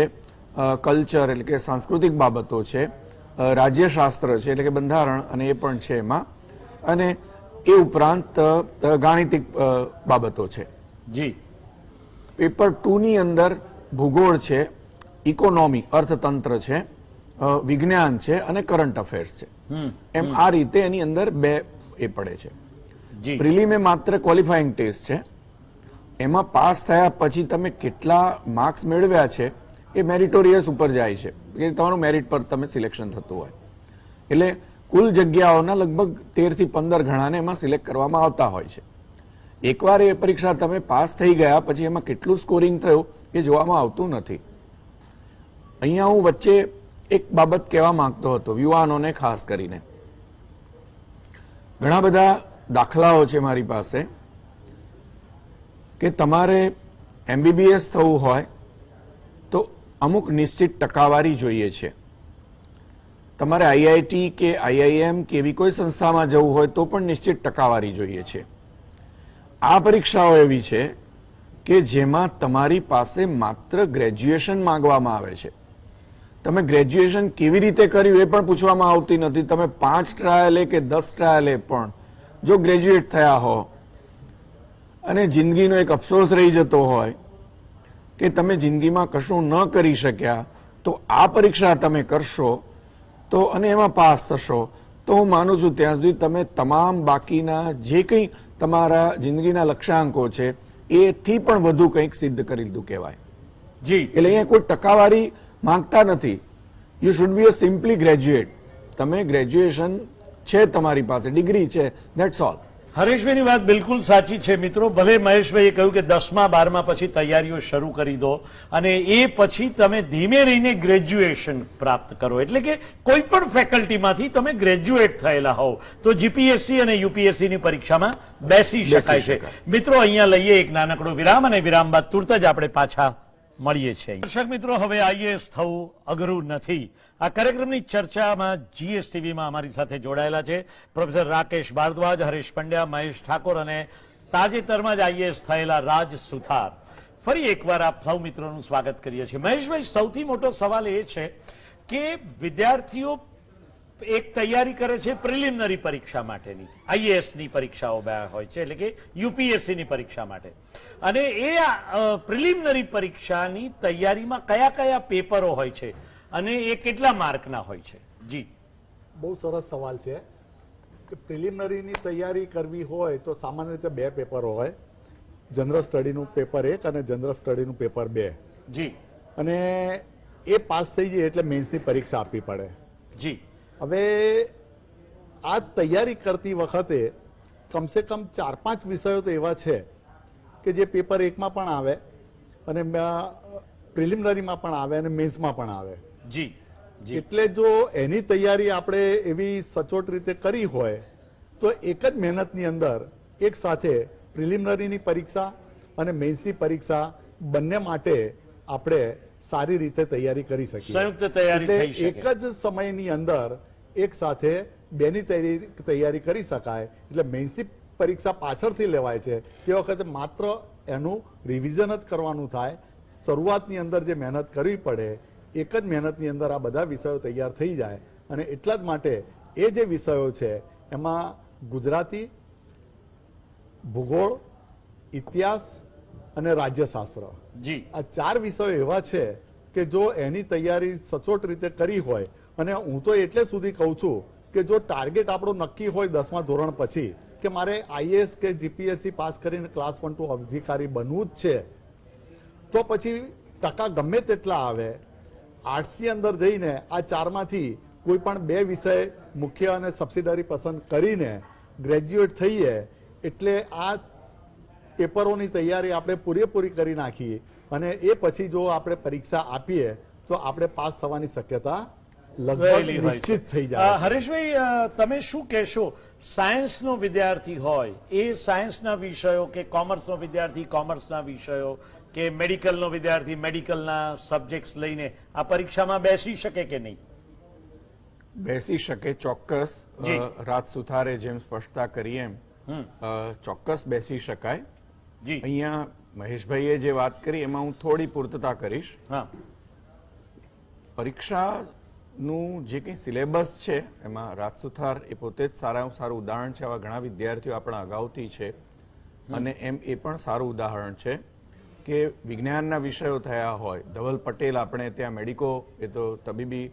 કલ્ચર એટલે કે સાંસ્કૃતિક બાબતો છે, રાજ્યશાસ્ત્ર છે એટલે કે બંધારણ અને એ પણ છે એમાં, અને એ ઉપરાંત ગાણિતિક બાબતો છે. જી, પેપર 2ની અંદર ભૂગોળ છે, ઇકોનોમી અર્થતંત્ર છે, વિજ્ઞાન છે અને કરંટ અફેર્સ છે. એમ આ રીતે એની અંદર 2 એ પડે છે. જી, પ્રિલિમ એ માત્ર ક્વોલિફાઈંગ ટેસ્ટ છે. એમાં પાસ થયા પછી તમે કેટલા માર્ક્સ મેળવ્યા છે એ મેરિટોરિયસ ઉપર જાય છે, કે તમારું મેરિટ પર તમે સિલેક્શન થતું હોય. એટલે કુલ જગ્યાઓના લગભગ 13 થી 15 ગણાને એમાં સિલેક્ટ કરવામાં આવતા હોય છે. એકવાર એ પરીક્ષા તમે પાસ થઈ ગયા પછી એમાં કેટલું સ્કોરિંગ થયું એ જોવામાં આવતું નથી. અહીંયા હું વચ્ચે એક બાબત કહેવા માંગતો હતો યુવાનોને ખાસ કરીને. ઘણા બધા દાખલાઓ છે મારી પાસે કે તમારે એમબીબીએસ થવું હોય તો અમુક નિશ્ચિત ટકાવારી જોઈએ છે. તમારે આઈઆઈટી કે આઈઆઈએમ કે એવી કોઈ સંસ્થામાં જવું હોય તો પણ નિશ્ચિત ટકાવારી જોઈએ છે. આ પરીક્ષાઓ એવી છે કે જેમાં તમારી પાસે માત્ર ગ્રેજ્યુએશન માંગવામાં આવે છે. તમે ગ્રેજ્યુએશન કેવી રીતે કર્યું એ પણ પૂછવામાં આવતી નથી. તમે 5 ટ્રાયલે કે 10 ટ્રાયલે પણ જો ગ્રેજ્યુએટ થયા હો અને જિંદગીનો એક અફસોસ રહી જતો હોય કે તમે જિંદગીમાં કશું ન કરી શક્યા, તો આ પરીક્ષા તમે કરશો તો અને એમાં પાસ થશો તો હું માનું છું ત્યાં સુધી તમે તમામ બાકીના જે કંઈ તમારા જિંદગીના લક્ષ્યાંકો છે એથી પણ વધુ કંઈક સિદ્ધ કરી લીધું કહેવાય. જી, એટલે અહીંયા કોઈ ટકાવારી માંગતા નથી. You should be a simply graduate. તમે ગ્રેજ્યુએશન છે, તમારી પાસે ડિગ્રી છે, ધેટ્સ ઓલ. હરેશભાઈની વાત બિલકુલ સાચી છે મિત્રો. ભલે મહેશભાઈએ કહ્યું કે 10મા 12મા પછી તૈયારીઓ શરૂ કરી દો અને એ પછી તમે ધીમે રહીને ગ્રેજ્યુએશન પ્રાપ્ત કરો, એટલે કે કોઈ પણ ફેકલ્ટીમાંથી તમે ગ્રેજ્યુએટ થયેલા હોવ તો જીપીએસસી અને યુપીએસસીની પરીક્ષામાં બેસી શકાય છે. મિત્રો અહીંયા લઈએ એક નાનકડો વિરામ, અને વિરામ બાદ તુરત જ આપણે પાછા મળીએ છીએ. દર્શક મિત્રો, હવે આઈએએસ થવું અઘરું નથી. આ કાર્યક્રમની ચર્ચામાં જીએસટીવીમાં અમારી સાથે જોડાયેલા છે પ્રોફેસર રાકેશ ભારદ્વાજ, હરેશ પંડ્યા, મહેશ ઠાકોર અને તાજેતરમાં જ આઈએએસ થયેલા રાજ સુથાર. ફરી એકવાર આપ સૌ મિત્રોનું સ્વાગત કરીએ છીએ. મહેશભાઈ, સૌથી મોટો સવાલ એ છે કે વિદ્યાર્થીઓ એક તૈયારી કરે છે પ્રિલિમિનરી પરીક્ષા માટેની, આઈએએસની પરીક્ષાઓ હોય છે એટલે કે યુપીએસસીની પરીક્ષા માટે, અને એ પ્રિલિમિનરી પરીક્ષાની તૈયારીમાં કયા કયા પેપરો હોય છે અને એ કેટલા માર્કના હોય છે? જી, બહુ સરસ સવાલ છે કે પ્રિલિમિનરીની તૈયારી કરવી હોય તો સામાન્ય રીતે 2 પેપરો હોય, જનરલ સ્ટડીનું પેપર 1 અને જનરલ સ્ટડીનું પેપર 2. જી, અને એ પાસ થઈ જાય એટલે મેન્સની પરીક્ષા આપવી પડે. જી, હવે આ તૈયારી કરતી વખતે કમસે કમ 4-5 વિષયો તો એવા છે કે જે પેપર 1માં પણ આવે અને પ્રિલિમિનરીમાં પણ આવે અને મેન્સમાં પણ આવે. જી, એટલે જો એની તૈયારી આપણે એવી સચોટ રીતે કરી હોય તો એક જ મહેનતની અંદર એક સાથે પ્રિલિમિનરીની પરીક્ષા અને મેન્સની પરીક્ષા બંને માટે આપણે સારી રીતે તૈયારી કરી શકીએ. સંયુક્ત તૈયારી એટલે થઈ શકે. એક જ સમયની અંદર એક સાથે બેની તૈયારી કરી શકાય. એટલે મેન્સની પરીક્ષા પાછળથી લેવાય છે તે વખતે માત્ર એનું રિવિઝન જ કરવાનું થાય. શરૂઆતની અંદર જે મહેનત કરવી પડે એક જ મહેનતની અંદર આ બધા વિષયો તૈયાર થઈ જાય. અને એટલા જ માટે એ જે વિષયો છે એમાં ગુજરાતી, ભૂગોળ, ઇતિહાસ અને રાજ્યશાસ્ત્ર, જી આ 4 વિષયો એવા છે કે જો એની તૈયારી સચોટ રીતે કરી હોય, અને હું તો એટલે સુધી કહું છું કે જો ટાર્ગેટ આપણો નક્કી હોય 10મા ધોરણ પછી કે મારે આઈએએસ કે જીપીએસસી પાસ કરીને ક્લાસ 1 to અધિકારી બનવું જ છે, તો પછી ટકા ગમે તેટલા આવે આર્ટ્સની અંદર જઈને આ 4માંથી કોઈ પણ 2 વિષય મુખ્ય અને સબસિડરી પસંદ કરીને ગ્રેજ્યુએટ થઈએ એટલે આ પેપરોની તૈયારી આપણે પૂરેપૂરી કરી નાખીએ અને એ પછી જો આપણે પરીક્ષા આપીએ તો આપણે પાસ થવાની શક્યતા લગભગ વહેલી હોય છે. નિશ્ચિત થઈ જાય છે. હરેશભાઈ, તમે શું કહેશો, સાયન્સનો વિદ્યાર્થી હોય એ સાયન્સના વિષયો કે કોમર્સનો વિદ્યાર્થી કોમર્સના વિષયો કે મેડિકલનો વિદ્યાર્થી મેડિકલના સબ્જેક્ટ્સ લઈને આ પરીક્ષામાં બેસી શકે કે નહીં? બેસી શકે, ચોક્કસ. જી. રાજ સુથારે જેમ સ્પષ્ટતા કરી એમ ચોક્કસ બેસી શકાય. જી અહીંયા મહેશભાઈએ જે વાત કરી એમાં હું થોડી પૂર્તતા કરીશ. હા પરીક્ષાનું જે કંઈ સિલેબસ છે એમાં રાજ સુથાર એ પોતે જ સારામાં સારું ઉદાહરણ છે. આવા ઘણા વિદ્યાર્થીઓ આપણા અગાઉથી છે અને એમ એ પણ સારું ઉદાહરણ છે કે વિજ્ઞાનના વિષયો થયા હોય. ધવલ પટેલ આપણે ત્યાં મેડિકો, એ તો તબીબી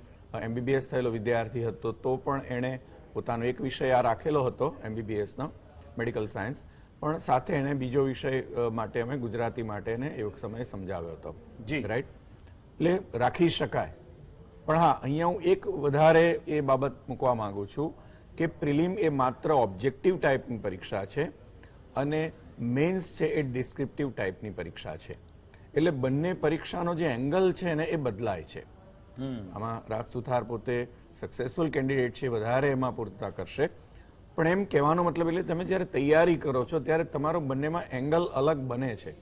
MBBS થયેલો વિદ્યાર્થી હતો તો પણ એણે પોતાનો એક વિષય આ રાખેલો હતો MBBSનો મેડિકલ સાયન્સ, પણ સાથે એણે બીજો વિષય માટે અમે ગુજરાતી માટે એને એ સમયે સમજાવ્યો હતો. જી. રાઈટ, એટલે રાખી શકાય. પણ હા, અહીંયા હું એક વધારે એ બાબત મૂકવા માંગુ છું કે પ્રિલિમ એ માત્ર ઓબ્જેક્ટિવ ટાઈપની પરીક્ષા છે અને મેન્સ છે એ ડિસ્ક્રિપ્ટિવ ટાઈપની પરીક્ષા છે. એટલે બંને પરીક્ષાનો જે એંગલ છે ને એ બદલાય છે. આમાં રાજ સુથાર પોતે સક્સેસફુલ કેન્ડિડેટ છે, વધારે એમાં પૂર્તતા કરશે. પણ એમ કહેવાનો મતલબ એટલે તમે જ્યારે તૈયારી કરો છો ત્યારે તમારો બંનેમાં એંગલ અલગ બને છે.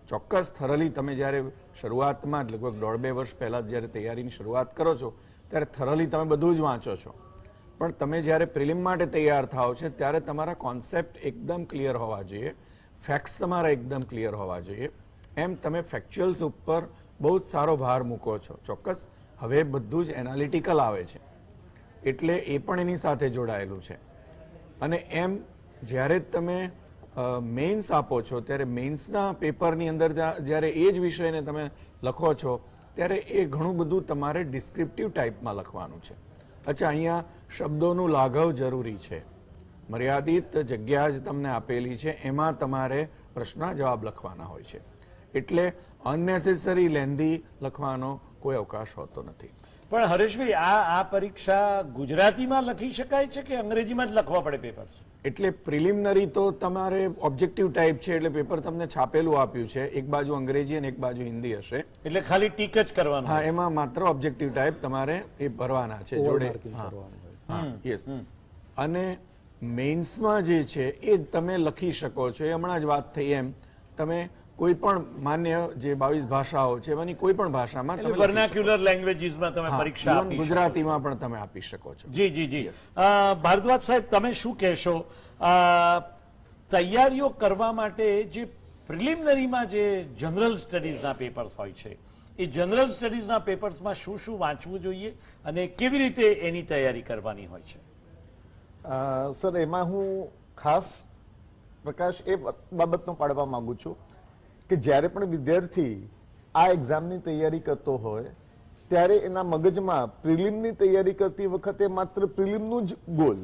ચોક્કસ થરલી તમે જ્યારે શરૂઆતમાં લગભગ 1.5-2 વર્ષ પહેલા જ્યારે તૈયારીની શરૂઆત કરો છો ત્યારે થરલી તમે બધું જ વાંચો છો, પણ તમે જ્યારે પ્રિલિમ માટે તૈયાર થાઓ છો ત્યારે તમારા કોન્સેપ્ટ એકદમ ક્લિયર હોવા જોઈએ, ફેક્ટ્સ તમારા એકદમ ક્લિયર હોવા જોઈએ. એમ તમે ફેક્ચ્યુઅલ્સ ઉપર બહુ જ સારો ભાર મૂકો છો. ચોક્કસ હવે બધું જ એનાલિટિકલ આવે છે એટલે એ પણ એની સાથે જોડાયેલું છે. અને એમ જ્યારે તમે મેઇન્સ આપો છો ત્યારે મેઇન્સના પેપરની અંદર જ્યારે એ જ વિષયને તમે લખો છો ત્યારે એ ઘણું બધું તમારે ડિસ્ક્રિપ્ટિવ ટાઈપમાં લખવાનું છે. અચ્છા, અહીંયા શબ્દોનું લાઘવ જરૂરી છે. મર્યાદિત જગ્યા જ તમને આપેલી છે, એમાં તમારે પ્રશ્નના જવાબ લખવાના હોય છે. એટલે અનનેસેસરી લેન્ધી લખવાનો કોઈ અવકાશ હોતો નથી. પણ હરેશભાઈ, આ પરીક્ષા ગુજરાતીમાં લખી શકાય છે કે અંગ્રેજીમાં જ લખવા પડે પેપર? એટલે પ્રિલિમિનરી તો તમારે ઓબ્જેક્ટિવ ટાઈપ છે એટલે પેપર તમને છાપેલું આપ્યું છે, એક બાજુ અંગ્રેજી અને એક બાજુ હિન્દી હશે. એટલે ખાલી ટીક જ કરવાનું? હા, એમાં માત્ર ઓબ્જેક્ટિવ ટાઈપ તમારે એ ભરવાના છે જોડે. યસ. અને મેઇન્સમાં જે છે એ તમે લખી શકો છો. એ હમણાં જ વાત થઈ એમ તમે કોઈ પણ માન્ય જે 22 ભાષાઓ છે એમાંની કોઈ પણ ભાષામાં તમે વર્નાક્યુલર લેંગ્વેજીસમાં તમે પરીક્ષા આપી શકો છો. ગુજરાતીમાં પણ તમે આપી શકો છો. જી જી જી. ભારદ્વાજ સાહેબ, તમે શું કહેશો, તૈયારીઓ કરવા માટે જે પ્રિલિમિનરીમાં જે જનરલ સ્ટડીઝના પેપર્સ હોય છે એ જનરલ સ્ટડીઝના પેપર્સમાં શું શું વાંચવું જોઈએ અને કેવી રીતે એની તૈયારી કરવાની હોય છે? સર, એમાં હું ખાસ પ્રકાશ એ બાબતનો પાડવા માંગુ છું કે જ્યારે પણ વિદ્યાર્થી આ એક્ઝામની તૈયારી કરતો હોય ત્યારે એના મગજમાં પ્રિલિમની તૈયારી કરતી વખતે માત્ર પ્રિલિમનું જ ગોલ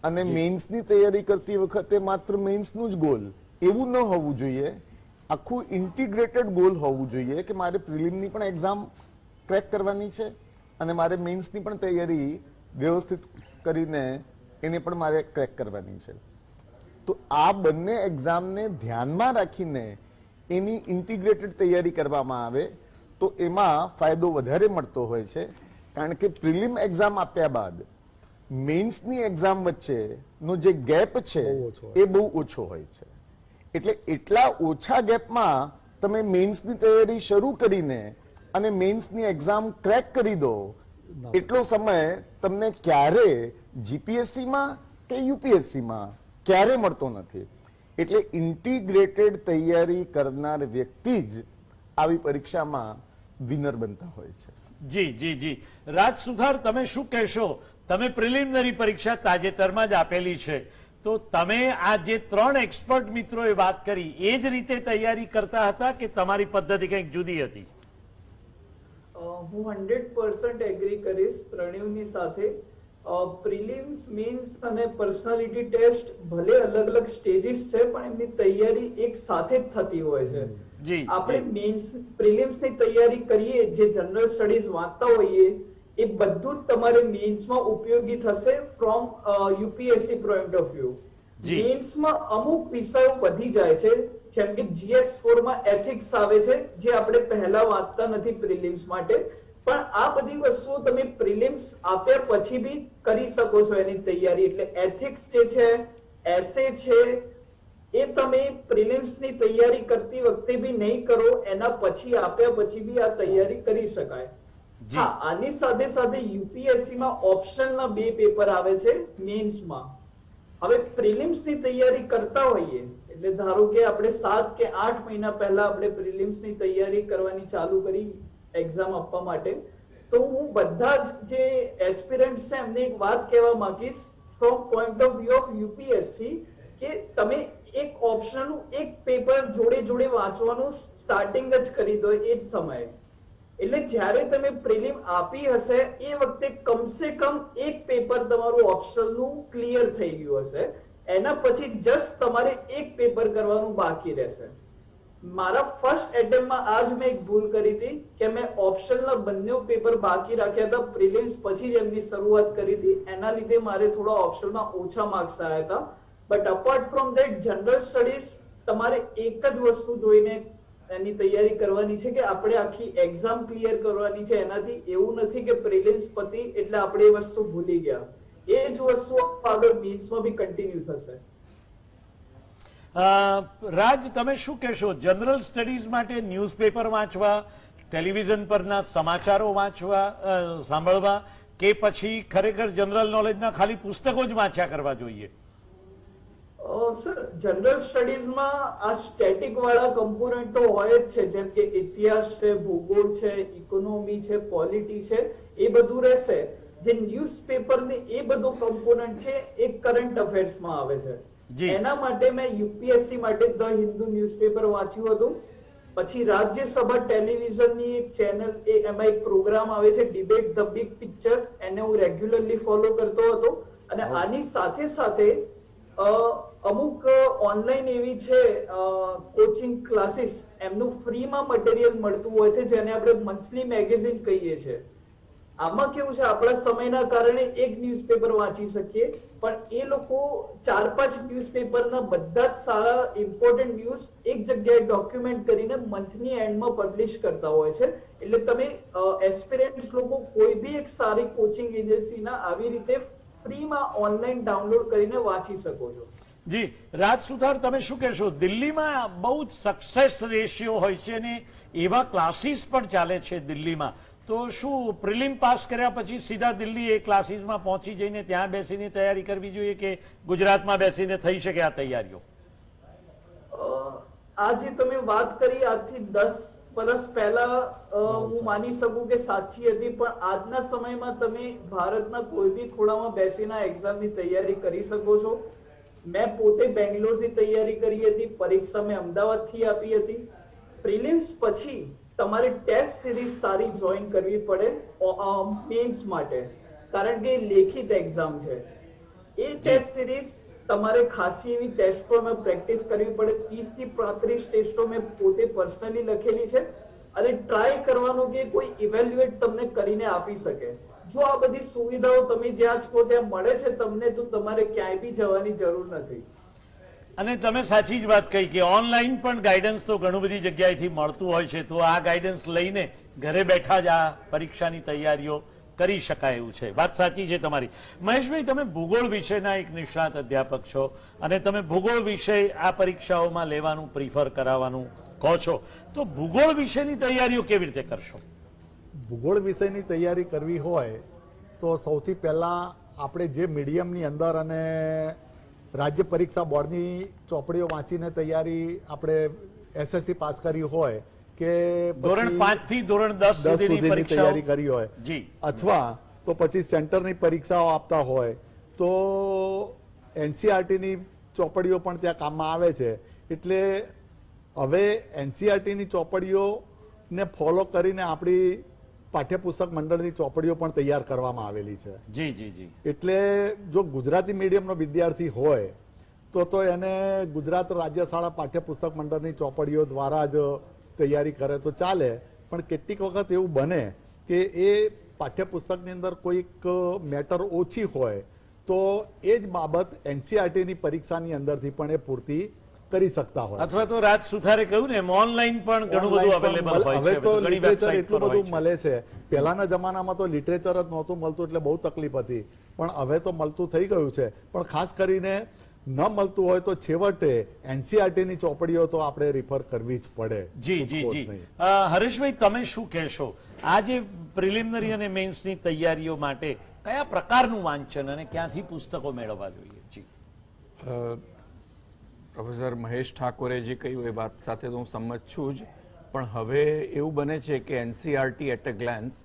અને મેઇન્સની તૈયારી કરતી વખતે માત્ર મેઇન્સનું જ ગોલ એવું ન હોવું જોઈએ. આખું ઇન્ટિગ્રેટેડ ગોલ હોવું જોઈએ કે મારે પ્રિલિમની પણ એક્ઝામ ક્રેક કરવાની છે અને મારે મેઇન્સની પણ તૈયારી વ્યવસ્થિત કરીને એને પણ મારે ક્રેક કરવાની છે. તો આ બંને એક્ઝામને ધ્યાનમાં રાખીને એની ઇન્ટિગ્રેટેડ તૈયારી કરવામાં આવે તો એમાં ફાયદો વધારે મળતો હોય છે. કારણ કે પ્રિલિમ એક્ઝામ આપ્યા બાદ મેઇન્સની એક્ઝામ વચ્ચેનો જે ગેપ છે એ બહુ ઓછો હોય છે. એટલે એટલા ઓછા ગેપમાં તમે મેન્સની તૈયારી શરૂ કરીને અને મેન્સની એક્ઝામ ક્રેક કરી દો, એટલો સમય તમને ક્યારે જીપીએસસીમાં કે યુપીએસસીમાં ક્યારે મળતો નથી. એટલે ઇન્ટિગ્રેટેડ તૈયારી કરનાર વ્યક્તિ જ આવી પરીક્ષામાં વિનર બનતા હોય છે. જી જી જી રાજ સુથાર, તમે શું કહેશો? તમે પ્રિલિમિનરી પરીક્ષા તાજેતરમાં જ આપેલી છે, તો તમે આ જે 3 એક્સપર્ટ મિત્રોએ વાત કરી એ જ રીતે તૈયારી કરતા હતા કે તમારી પદ્ધતિ કંઈક જુદી હતી? હું 100% એગ્રી કરીશ ત્રણેયની સાથે. પ્રિલિમ્સ, મેન્સ અને પર્સનાલિટી ટેસ્ટ ભલે અલગ અલગ સ્ટેજીસ છે, પણ એમની તૈયારી એક સાથે જ થતી હોય છે. આપણે મેન્સ પ્રિલિમ્સની તૈયારી કરીએ, જે જનરલ સ્ટડીઝ વાંચતા હોઈએ, એ બધું જ તમારે મેન્સમાં ઉપયોગી થશે from UPSC point of view. મેન્સમાં અમુક વિષયો વધી જાય છે, જેમ કે GS4 માં એથિક્સ આવે છે, જે આપણે પહેલા વાંચતા નથી પ્રિલિમ્સ માટે, પણ આ બધી વસ્તુઓ તમે પ્રિલિમ્સ આપ્યા પછી બી કરી શકો છો એની તૈયારી. એટલે એથિક્સ જે છે, એસે છે, એ તમે પ્રિલિમ્સની તૈયારી કરતી વખતે બી નહીં કરો, એના પછી આપ્યા પછી બી આ તૈયારી કરી શકાય. હા, આની સાથે સાથે યુપીએસસી માં ઓપ્શનના 2 પેપર આવે છે મેન્સમાં. હવે પ્રિલિમ્સની તૈયારી કરતા હોઈએ, એટલે ધારો કે આપણે 7 કે 8 મહિના પહેલા આપણે પ્રિલિમ્સની તૈયારી કરવાની ચાલુ કરી એક્ઝામ આપવા માટે, તો હું બધા જ જે એસ્પિરન્ટ્સ છે એમને એક વાત કહેવા માંગીશ from point of view of UPSC, કે તમે એક ઓપ્શનનું એક પેપર જોડે જોડે વાંચવાનું સ્ટાર્ટિંગ જ કરી દો એ જ સમયે. એટલે જ્યારે તમે પ્રિલિમ આપી હશે એ વખતે કમસે કમ એક પેપર તમારું ઓપ્શનલનું ક્લિયર થઈ ગયું હશે. એના પછી જસ્ટ તમારે એક પેપર કરવાનું બાકી રહેશે. મારા ફર્સ્ટ એટેમ્પમાં આજ મેં એક ભૂલ કરી હતી કે મેં ઓપ્શનના બંને પેપર બાકી રાખ્યા હતા, પ્રિલિમ્સ પછી જ એમની શરૂઆત કરી હતી. એના લીધે મારે થોડા ઓપ્શનમાં ઓછા માર્ક્સ આવ્યા હતા. But apart from that general studies તમારે એક જ વસ્તુ જોઈને એની તૈયારી કરવાની છે કે આપણે આખી એક્ઝામ ક્લિયર કરવાની છે. એનાથી એવું નથી કે પ્રિલિમ્સ પતી એટલે આપણે એ વસ્તુ ભૂલી ગયા. એ જ વસ્તુ આગળ મેન્સમાં બી કન્ટિન્યુ થશે. રાજ, તમે શું કહેશો? જનરલ સ્ટડીઝ માટે ન્યૂઝપેપર વાંચવા, ટેલિવિઝન પરના સમાચારો વાંચવા સાંભળવા, કે પછી ખરેખર જનરલ નોલેજના ખાલી પુસ્તકો જ વાંચ્યા કરવા જોઈએ? સર, જનરલ સ્ટડીઝમાં આ સ્ટેટિક વાળા કમ્પોનન્ટો હોય જ છે, જેમ કે ઇતિહાસ છે, ભૂગોળ છે, ઇકોનોમી છે, પોલિટી છે, એ બધું રહેશે. જે ન્યૂઝપેપરની એ બધો કમ્પોનન્ટ છે એ કરંટ અફેર્સમાં આવે છે. એના માટે મેં યુપીએસસી માટે ધ હિન્દુ ન્યૂઝપેપર વાંચ્યું હતું. પછી રાજ્યસભા ટેલિવિઝનની એક ચેનલ, એમાં એક પ્રોગ્રામ આવે છે ડિબેટ ધ બિગ પિક્ચર, એને હું રેગ્યુલરલી ફોલો કરતો હતો. અને આની સાથે સાથે અમુક ઓનલાઈન એવી છે કોચિંગ ક્લાસીસ, એમનું ફ્રીમાં મટીરિયલ મળતું હોય છે, જેને આપણે મંથલી મેગેઝિન કહીએ છીએ. આમાં કેવું છે, આપણા સમયના કારણે એક ન્યૂઝપેપર વાંચી શકીએ, પણ એ લોકો 4-5 ન્યૂઝપેપરના બધા જ સારા ઇમ્પોર્ટન્ટ ન્યૂઝ એક જગ્યાએ ડોક્યુમેન્ટ કરીને મંથની એન્ડમાં પબ્લિશ કરતા હોય છે. એટલે તમે એસ્પિરન્ટ્સ લોકો કોઈ બી એક સારી કોચિંગ એજન્સીના આવી રીતે ફ્રીમાં ઓનલાઈન ડાઉનલોડ કરીને વાંચી શકો છો. જી રાજ સુથાર, તમે શું કહેશો? દિલ્હીમાં બહુ જ સક્સેસ રેશિયો હોય છે અને એવા ક્લાસીસ પણ ચાલે છે દિલ્હીમાં, તો શું પ્રિલિમ પાસ કર્યા પછી સીધા દિલ્હી એ ક્લાસીસમાં પહોંચી જઈને ત્યાં બેસીને તૈયારી કરવી જોઈએ કે ગુજરાતમાં બેસીને થઈ શકે આ તૈયારીઓ? આ જે તમે વાત કરી આજથી 10 વર્ષ પહેલા હું માની શકું કે સાચી હતી, પણ આજના સમયમાં તમે ભારતના કોઈ બી ખૂણામાં બેસીને એક્ઝામની તૈયારી કરી શકો છો. મેં પોતે બેંગ્લોરથી તૈયારી કરી હતી, પરીક્ષા મેં અમદાવાદથી આપી હતી. પ્રિલિમ્સ પછી તમારે ટેસ્ટ સિરીઝ સારી જોઈન કરવી પડે મેન્સ માટે, કારણ કે લેખિત એક્ઝામ છે. એ ટેસ્ટ સિરીઝ તમારે ખાસી એવી ટેસ્ટો મેં પ્રેક્ટિસ કરવી પડે. 30 થી 35 ટેસ્ટો મેં પોતે પર્સનલી લખેલી છે અને ટ્રાય કરવાનું કે કોઈ ઇવેલ્યુએટ તમને કરીને આપી શકે. જો આ બધી સુવિધાઓ તમે જ્યાં છો ત્યાં મળે છે તમને, તો તમારે ક્યાંય બી જવાની જરૂર નથી. અને તમે સાચી જ વાત કહી કે ઓનલાઈન પણ ગાઈડન્સ તો ઘણું બધી જગ્યાએથી મળતું હોય છે, તો આ ગાઈડન્સ લઈને ઘરે બેઠા જ આ પરીક્ષાની તૈયારીઓ કરી શકાય એવું છે. વાત સાચી છે તમારી. મહેશભાઈ, તમે ભૂગોળ વિષયના એક નિષ્ણાત અધ્યાપક છો અને તમે ભૂગોળ વિષય આ પરીક્ષાઓમાં લેવાનું પ્રિફર કરાવવાનું કહો છો, તો ભૂગોળ વિષયની તૈયારીઓ કેવી રીતે કરશો? ભૂગોળ વિષયની તૈયારી કરવી હોય તો સૌથી પહેલાં આપણે જે મીડિયમની અંદર અને રાજ્ય પરીક્ષા બોર્ડની ચોપડીઓ વાંચીને તૈયારી આપણે એસએસસી પાસ કરી હોય કે ધોરણ 5 થી ધોરણ 10 સુધીની તૈયારી કરી હોય જી, અથવા તો પછી સેન્ટરની પરીક્ષાઓ આપતા હોય તો એનસીઆરટીની ચોપડીઓ પણ ત્યાં કામમાં આવે છે. એટલે હવે એનસીઆરટીની ચોપડીઓને ફોલો કરીને આપણી પાઠ્યપુસ્તક મંડળની ચોપડીઓ પણ તૈયાર કરવામાં આવેલી છે. જી જી જી. એટલે જો ગુજરાતી મીડિયમનો વિદ્યાર્થી હોય તો એને ગુજરાત રાજ્ય શાળા પાઠ્યપુસ્તક મંડળની ચોપડીઓ દ્વારા જ તૈયારી કરે તો ચાલે. પણ કેટલીક વખત એવું બને કે એ પાઠ્યપુસ્તકની અંદર કોઈક મેટર ઓછી હોય તો એ જ બાબત એનસીઆરટીની પરીક્ષાની અંદરથી પણ એ પૂર્તિ કરી શકતા હોય. અથવા તો રાજ સુથારે કહ્યું ને, ઓનલાઈન પણ ઘણું બધું અવેલેબલ હોય છે. હવે તો ઘણી લિટરેચર વેબસાઇટ એટલું પર હોય બધું છે. મળે છે. પહેલાના જમાનામાં તો લિટરેચર જ નહોતું મળતું એટલે બહુ તકલીફ હતી, પણ હવે તો મળતું થઈ ગયું છે. પણ ખાસ કરીને ન મળતું હોય તો છેવટે એનસીઆરટીની ચોપડીઓ તો આપણે રિફર કરવી જ પડે. જી જી જી. હરેશભાઈ, તમે શું કહેશો? આ જે પ્રિલિમિનરી અને મેન્સની તૈયારીઓ માટે કયા પ્રકારનું વાંચન અને ક્યાંથી પુસ્તકો મેળવવા જોઈએ? જી. પ્રોફેસર મહેશ ઠાકોરે જે કહ્યું એ વાત સાથે તો હું સંમત છું જ, પણ હવે એવું બને છે કે એનસીઆરટી એટ અ ગ્લાન્સ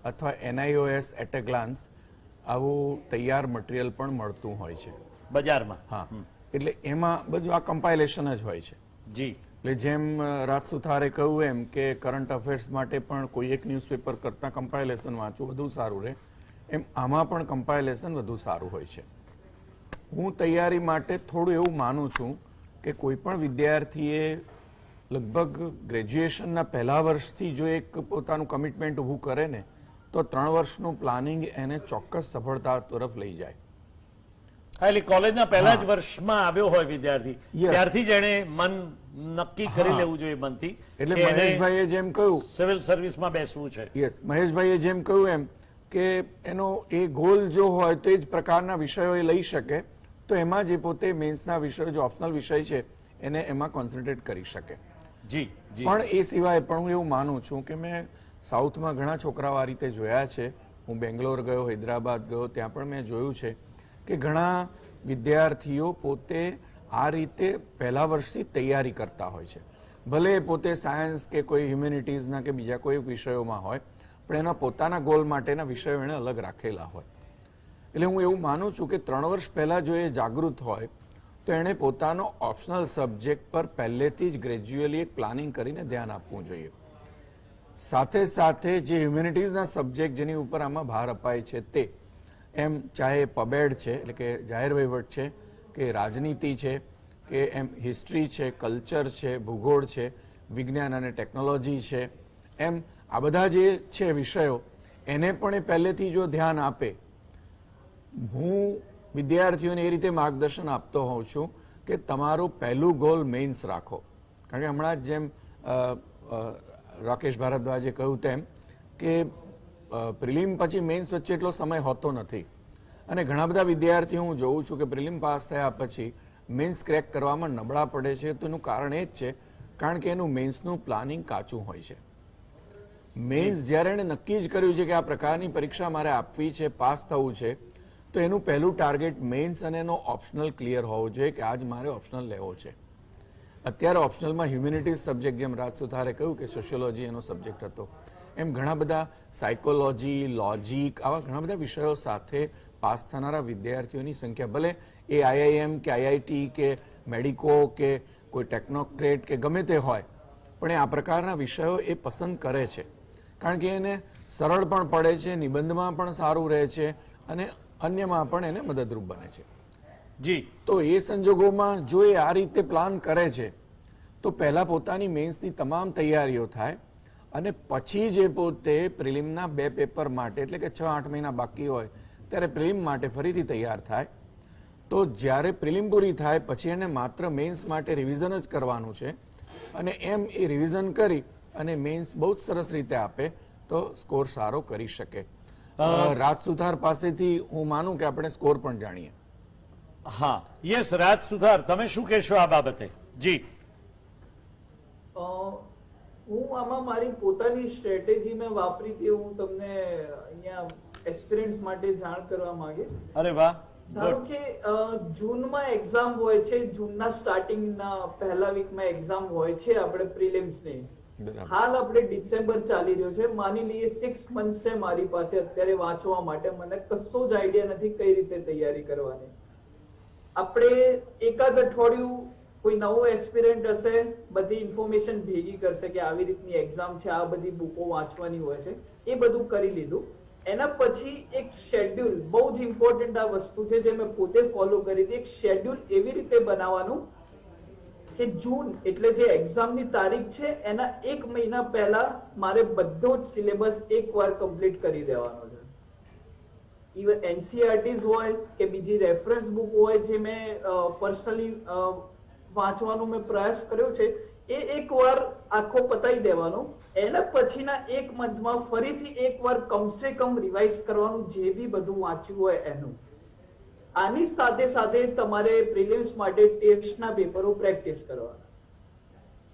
અથવા એનઆઈઓએસ એટ અ ગ્લાન્સ આવું તૈયાર મટીરિયલ પણ મળતું હોય છે બજારમાં. હા, એટલે એમાં બધું આ કમ્પાઇલેશન જ હોય છે. જી. એટલે જેમ રાજ સુથારે કહ્યું એમ કે કરંટ અફેર્સ માટે પણ કોઈ એક ન્યૂઝપેપર કરતાં કમ્પાઇલેશન વાંચવું વધુ સારું રહે, એમ આમાં પણ કમ્પાઇલેશન વધુ સારું હોય છે. હું તૈયારી માટે થોડું એવું માનું છું કે કોઈ પણ વિદ્યાર્થીએ લગભગ ગ્રેજ્યુએશનના પહેલા વર્ષથી જો એક પોતાનું કમિટમેન્ટ ઊભું કરે ને તો 3 વર્ષનું પ્લાનિંગ એને ચોક્કસ સફળતા તરફ લઈ જાય. એટલે કોલેજના પહેલા જ વર્ષમાં આવ્યો હોય વિદ્યાર્થી, ત્યારથી જ એને મન નક્કી કરી લેવું જોઈએ મનથી. એટલે મહેશભાઈએ જેમ કહ્યું સિવિલ સર્વિસમાં બેસવું છે. યસ, મહેશભાઈએ જેમ કહ્યું એમ કે એનો એ ગોલ જો હોય તો એ જ પ્રકારના વિષયો એ લઈ શકે, તો એમાં જે પોતે મેન્સના વિષયો જો ઓપ્શનલ વિષય છે એને એમાં કોન્સન્ટ્રેટ કરી શકે. જી જી. પણ એ સિવાય પણ હું એવું માનું છું કે મેં સાઉથમાં ઘણા છોકરાઓ આ રીતે જોયા છે. હું બેંગ્લોર ગયો, હૈદરાબાદ ગયો, ત્યાં પણ મેં જોયું છે કે ઘણા વિદ્યાર્થીઓ પોતે આ રીતે પહેલા વર્ષથી તૈયારી કરતા હોય છે. ભલે પોતે સાયન્સ કે કોઈ હ્યુમેનિટીઝના કે બીજા કોઈ વિષયોમાં હોય, પણ એના પોતાના ગોલ માટેના વિષયો એણે અલગ રાખેલા હોય. એટલે હું એવું માનું છું કે 3 વર્ષ પહેલા જો એ જાગૃત હોય તો એણે પોતાનો ઓપ્શનલ સબ્જેક્ટ પર પહેલેથી જ ગ્રેજ્યુઅલી એક પ્લાનિંગ કરીને ધ્યાન આપવું જોઈએ. સાથે સાથે જે હ્યુમેનિટીઝના સબ્જેક્ટ જેની ઉપર આમાં ભાર અપાય છે તે, એમ ચાહે પબેડ છે એટલે કે જાહેર વહીવટ છે, કે રાજનીતિ છે, કે એમ હિસ્ટ્રી છે, કલ્ચર છે, ભૂગોળ છે, વિજ્ઞાન અને ટેકનોલોજી છે, એમ આ બધા જે છે વિષયો એને પણ એ પહેલેથી જો ધ્યાન આપે. હું વિદ્યાર્થીઓને એ રીતે માર્ગદર્શન આપતો હોઉં છું કે તમારું પહેલું ગોલ મેઇન્સ રાખો. કારણ કે હમણાં જ જેમ રાકેશ ભારદ્વાજે કહ્યું તેમ કે પ્રિલિમ પછી મેઇન્સ વચ્ચે એટલો સમય હોતો નથી, અને ઘણા બધા વિદ્યાર્થીઓ હું જોઉં છું કે પ્રિલિમ પાસ થયા પછી મેઇન્સ ક્રેક કરવામાં નબળા પડે છે. તો એનું કારણ એ જ છે કારણ કે એનું મેઇન્સનું પ્લાનિંગ કાચું હોય છે. મેઇન્સ જ્યારે એણે નક્કી જ કર્યું છે કે આ પ્રકારની પરીક્ષા મારે આપવી છે, પાસ થવું છે, તો એનું પહેલું ટાર્ગેટ મેઇન્સ અને એનો ઓપ્શનલ ક્લિયર હોવો જોઈએ કે આજ મારે ઓપ્શનલ લેવો છે. અત્યારે ઓપ્શનલમાં હ્યુમેનિટીઝ સબ્જેક્ટ, જેમ રાજ સુથારે કહ્યું કે સોશિયોલોજી એનો સબ્જેક્ટ હતો, એમ ઘણા બધા સાયકોલોજી, લોજિક, આવા ઘણા બધા વિષયો સાથે પાસ થનારા વિદ્યાર્થીઓની સંખ્યા, ભલે એ આઈઆઈએમ કે આઈઆઈટી કે મેડિકો કે કોઈ ટેકનોક્રેટ કે ગમે તે હોય, પણ એ આ પ્રકારના વિષયો એ પસંદ કરે છે કારણ કે એને સરળ પણ પડે છે, નિબંધમાં પણ સારું રહે છે અને અન્યમાં પણ એને મદદરૂપ બને છે. જી. તો એ સંજોગોમાં જો એ આ રીતે પ્લાન કરે છે તો પહેલા પોતાની મેન્સની તમામ તૈયારીઓ થાય અને પછી જે પોતે પ્રિલિમના 2 પેપર માટે, એટલે કે 6-8 મહિના બાકી હોય ત્યારે પ્રિલિમ માટે ફરીથી તૈયાર થાય. તો જ્યારે પ્રિલિમ પૂરી થાય પછી એને માત્ર મેન્સ માટે રિવિઝન જ કરવાનું છે, અને એમ એ રિવિઝન કરી અને મેન્સ બહુ જ સરસ રીતે આપે તો સ્કોર સારો કરી શકે. રાજ સુથાર પાસેથી હું માનું કે આપણે સ્કોર પણ જાણીએ. હા, યસ, રાજ સુથાર, તમે શું કહેશો આ બાબતે? જી. હું આમાં મારી પોતાની સ્ટ્રેટેજી મેં વાપરી હતી, હું તમને અહીંયા એક્સપિરિયન્સ માટે જાણ કરવા માંગીશ. અરે વાહ. ધારો કે જૂનમાં એક્ઝામ હોય છે, જૂનના સ્ટાર્ટિંગના પહેલા વીકમાં એક્ઝામ હોય છે આપણે પ્રિલિમ્સની. હાલ આપણે ડિસેમ્બર ચાલી રહ્યો છે, માની લઈએ 6 મંથ છે મારી પાસે અત્યારે વાંચવા માટે, મને કશો જ આઈડિયા નથી કઈ રીતે તૈયારી કરવાની. આપણે એકાદ અઠવાડિયું કોઈ નવો એસ્પિરન્ટ હશે, બધી ઇન્ફોર્મેશન ભેગી કરશે કે આવી રીતની એક્ઝામ છે, આ બધી બુકો વાંચવાની હોય છે, એ બધું કરી લીધું. એના પછી એક શેડ્યુલ, બહુ જ ઇમ્પોર્ટન્ટ આ વસ્તુ છે જે મેં પોતે ફોલો કરી હતી. એક શેડ્યુલ એવી રીતે બનાવવાનું કે જૂન એટલે જે એક્ઝામની તારીખ છે એના 1 મહિના પહેલા મારે બધો જ સિલેબસ એકવાર કમ્પ્લીટ કરી દેવાનો છે. ઇવન એનસીઆરટીઝ હોય કે બીજી રેફરન્સ બુક હોય જે મેં પર્સનલી વાંચવાનો મેં પ્રયાસ કર્યો છે, એ એકવાર આખો પતાવી દેવાનો. એના પછીના 1 મંથમાં ફરીથી એકવાર કમસે કમ રિવાઇઝ કરવાનું, જે બી બધું વાંચ્યું હોય એનું. આની સાથે સાથે તમારે પ્રિલિમ્સ માટે ટેસ્ટના પેપરો પ્રેક્ટિસ કરવાના.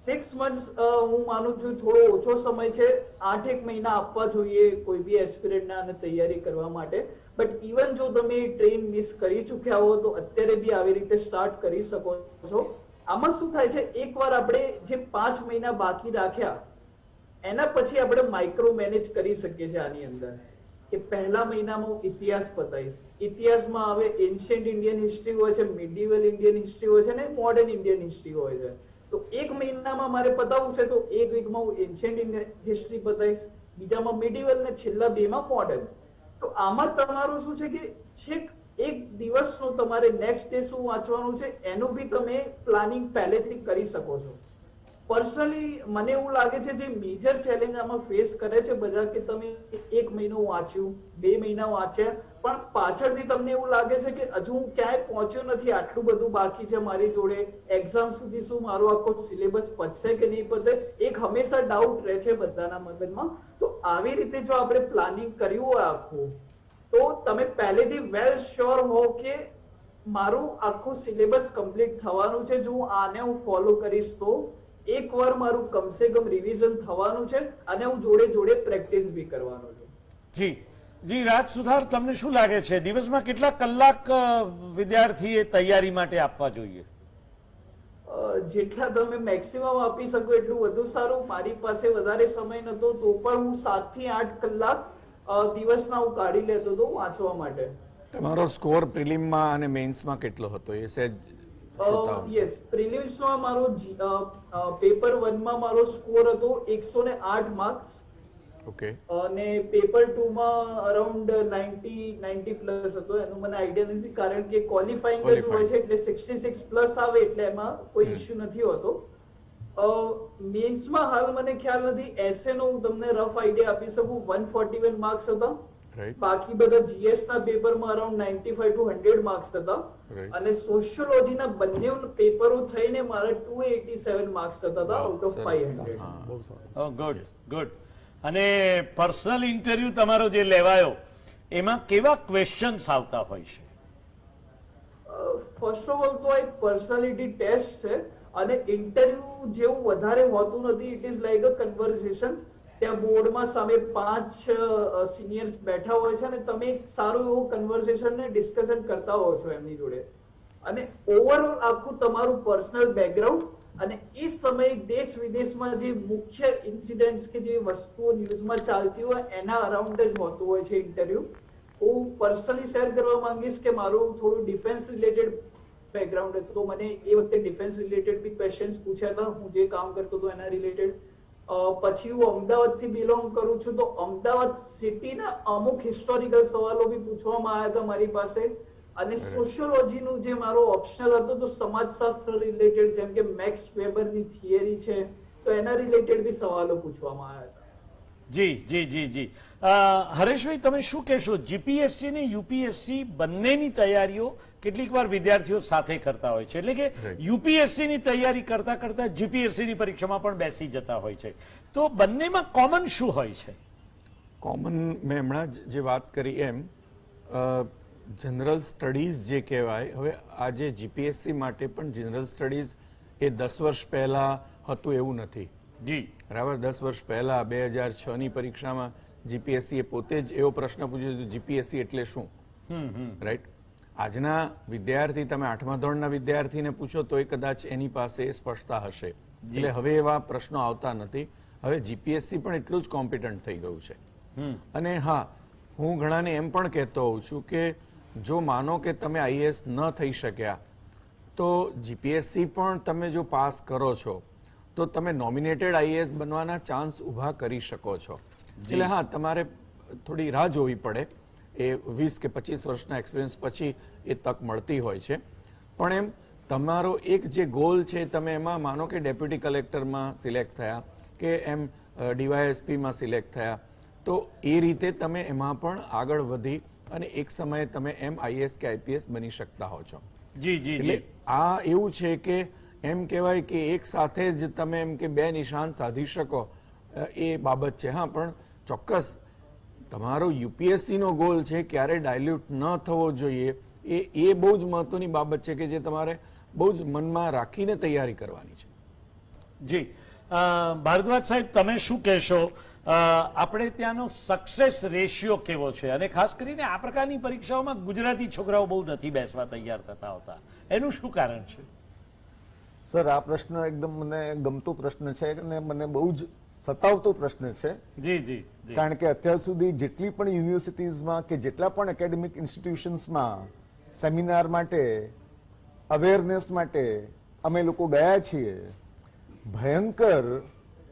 6 મંથ્સ હું માનું છું થોડો ઓછો સમય છે, 8-1 મહિના આપવા જોઈએ કોઈ બી એસ્પિરન્ટને આને તૈયારી કરવા માટે. બટ ઇવન જો તમે ટ્રેન મિસ કરી ચૂક્યા હો તો અત્યારે બી આવી રીતે સ્ટાર્ટ કરી શકો છો. આમાં શું થાય છે, એકવાર આપણે જે 5 મહિના બાકી રાખ્યા એના પછી આપણે માઇક્રો મેનેજ કરી શકીએ છીએ આની અંદર. કે પહેલા મહિનામાં હું ઇતિહાસ પતાવીશ. ઇતિહાસમાં હવે એન્શિયન્ટ ઇન્ડિયન હિસ્ટ્રી હોય છે, મિડિવલ ઇન્ડિયન હિસ્ટ્રી હોય છે ને મોડર્ન ઇન્ડિયન હિસ્ટ્રી હોય છે. તો 1 મહિનામાં મારે પતાવવું છે તો 1 વીકમાં હું એન્શિયન્ટ ઇન્ડિયન હિસ્ટ્રી પતાવીશ, બીજામાં મિડિવલ ને છેલ્લા 2માં મોડર્ન. તો આમાં તમારું શું છે કે છેક 1 દિવસનો તમારે નેક્સ્ટ ડે શું વાંચવાનું છે એનું બી તમે પ્લાનિંગ પહેલેથી કરી શકો છો. પર્સનલી મને એવું લાગે છે જે મેજર ચેલેન્જ આમાં ફેસ કરે છે બધા કે તમે 1 મહિનો વાંચ્યું, 2 મહિના વાંચ્યા, પણ પાછળથી તમને એવું લાગે છે કે હજુ હું ક્યાંય પહોંચ્યો નથી, આટલું બધું બાકી છે મારી જોડે, એક્ઝામ સુધી શું મારો આખો સિલેબસ પતશે કે નહીં પતે, એક હંમેશા ડાઉટ રહે છે બધાના મગજમાં. તો આવી રીતે જો આપણે પ્લાનિંગ કર્યું હોય આખું, તો તમે પહેલેથી વેલ શ્યોર હો કે મારું આખું સિલેબસ કમ્પ્લીટ થવાનું છે, જો હું આને હું ફોલો કરીશ તો એકવાર મારું કમસે કમ રિવિઝન થવાનું છે અને હું જોડે જોડે પ્રેક્ટિસ બી કરવાનું છે. જી જી, રાજ સુથાર, તમને શું લાગે છે દિવસમાં કેટલા કલાક વિદ્યાર્થીએ તૈયારી માટે આપવા જોઈએ? જેટલા તમે મેક્સિમમ આપી શકો એટલું વધુ સારું. મારી પાસે વધારે સમય નતો તો પણ હું 7 થી 8 કલાક દિવસના હું કાઢી લેતો હતો વાંચવા માટે. તમારો સ્કોર પ્રિલિમમાં અને મેઇન્સમાં કેટલો હતો એ સહેજ? યસ, પ્રિલિમ્સમાં મારો પેપર 1 માં મારો સ્કોર હતો 108 માર્ક્સ. ઓકે. અને પેપર 2 માં અરાઉન્ડ 90 પ્લસ હતો. એનું મને આઈડિયા નથી કારણ કે ક્વોલિફાઈંગ જ હોય છે એટલે 66 પ્લસ આવે એટલે એમાં કોઈ ઇશ્યુ નથી હોતો. મેન્સમાં હાલ મને ખ્યાલ નથી, એસે નો હું તમને રફ આઈડિયા આપી શકું, 141 માર્ક્સ હતા. બાકી બધા જીએસ ના પેપરમાં અરાઉન્ડ 95 to 100 માર્ક્સ હતા અને સોશિયોલોજીના બંને પેપરો થઈને મારા 287 માર્ક્સ હતા આઉટ ઓફ 500. Good good. અને પર્સનલ ઇન્ટરવ્યુ તમારો જે લેવાયો એમાં કેવા ક્વેશ્ચન્સ આવતા હોય છે? ફર્સ્ટ ઓફ ઓલ તો એક પર્સનાલિટી ટેસ્ટ છે અને ઇન્ટરવ્યુ જેવું વધારે હોતું નથી. It is like a conversation. ત્યાં બોર્ડમાં સામે 5 સિનિયર્સ બેઠા હોય છે અને તમે એક સારું એવું કન્વર્સેશન ને ડિસ્કશન કરતા હો છો એમની જોડે અને ઓવરઓલ આખું તમારું પર્સનલ બેકગ્રાઉન્ડ અને એ સમયે દેશ વિદેશમાં જે મુખ્ય ઇન્સિડન્ટ્સ કે જે વસ્તુઓ ન્યૂઝમાં ચાલતી હોય એના અરાઉન્ડ જ હોતું હોય છે ઇન્ટરવ્યુ. હું પર્સનલી શેર કરવા માંગીશ કે મારું થોડું ડિફેન્સ રિલેટેડ બેકગ્રાઉન્ડ હતું તો મને એ વખતે ડિફેન્સ રિલેટેડ બી ક્વેશ્ચન્સ પૂછ્યા હતા. હું જે કામ કરતો હતો એના રિલેટેડ. પછી હું અમદાવાદથી બિલોંગ કરું છું તો અમદાવાદ સિટીના અમુક હિસ્ટોરિકલ સવાલો બી પૂછવામાં આવ્યા હતા મારી પાસે અને સોશિયોલોજીનું જે મારો ઓપ્શનલ હતો તો સમાજશાસ્ત્ર રિલેટેડ જેમ કે મેક્સ વેબરની થિયરી છે તો એના રિલેટેડ બી સવાલો પૂછવામાં આવ્યા હતા. જી જી જી જી. હરેશભાઈ, તમે શું કહેશો? જીપીએસસી અને યુપીએસસી બંનેની તૈયારીઓ કેટલીક વાર વિદ્યાર્થીઓ સાથે કરતા હોય છે, એટલે કે યુપીએસસી ની તૈયારી કરતા કરતા જીપીએસસી ની પરીક્ષામાં પણ બેસી જતા હોય છે, તો બંનેમાં કોમન શું હોય છે? કોમન મેં હમણાં જે વાત કરી એમ જનરલ સ્ટડીઝ જે કહેવાય, હવે આજે જીપીએસસી માટે પણ જનરલ સ્ટડીઝ એ 10 વર્ષ પહેલા હતું એવું નથી. જી બરાબર, 10 વર્ષ પહેલા 2006ની પરીક્ષામાં જીપીએસસી એ પોતે જ એવો પ્રશ્ન પૂછ્યો જીપીએસસી એટલે શું, રાઈટ. આજના વિદ્યાર્થી, તમે 8મા ધોરણના વિદ્યાર્થીને પૂછો તો એ કદાચ એની પાસે સ્પષ્ટતા હશે. એટલે હવે એવા પ્રશ્નો આવતા નથી. હવે જીપીએસસી પણ એટલું જ કોમ્પિટન્ટ થઈ ગયું છે. અને હા, હું ઘણાને એમ પણ કહેતો હોઉં છું કે જો માનો કે તમે આઈએએસ ન થઈ શક્યા તો જીપીએસસી પણ તમે જો પાસ કરો છો તો તમે નોમિનેટેડ આઈએએસ બનવાના ચાન્સ ઊભા કરી શકો છો. એટલે હા, તમારે થોડી રાહ જોવી પડે. એ 20 કે 25 વર્ષના એક્સપિરિયન્સ પછી એ તક મળતી હોય છે. પણ એમ તમારો એક જે ગોલ છે, તમે એમાં માનો કે ડેપ્યુટી કલેક્ટરમાં સિલેક્ટ થયા કે એમ ડીવાયએસપીમાં સિલેક્ટ થયા, તો એ રીતે તમે એમાં પણ આગળ વધી અને એક સમયે તમે એમ આઈએએસ કે આઈપીએસ બની શકતા હો છો. જી જી એટલે જી આ એવું છે કે એમ કહેવાય કે એક સાથે જ તમે એમ કે 2 નિશાન સાધી શકો એ બાબત છે. હા, પણ ચોક્કસ તમારો યુપીએસસી નો ગોલ છે ક્યારે ડાયલ્યુટ ન થવો જોઈએ, એ બહુ જ મહત્વની બાબત છે કે જે તમારે બહુ જ મનમાં રાખીને તૈયારી કરવાની છે. જી ભારદ્વાજ સાહેબ, તમે શું કહેશો? આપણે ત્યાંનો સક્સેસ રેશિયો કેવો છે? અને ખાસ કરીને આ પ્રકારની પરીક્ષાઓમાં ગુજરાતી છોકરાઓ બહુ નથી બેસવા તૈયાર થતા હોતા, એનું શું કારણ છે? સર, આ પ્રશ્ન એકદમ મને ગમતો પ્રશ્ન છે અને મને બહુ જ સતાવતો પ્રશ્ન છે. જી જી જી. કારણ કે અત્યાર સુધી જેટલી પણ યુનિવર્સિટીઝમાં કે જેટલા પણ એકેડેમિક ઇન્સ્ટિટ્યુશન્સમાં સેમિનાર માટે, અવેરનેસ માટે અમે લોકો ગયા છીએ, ભયંકર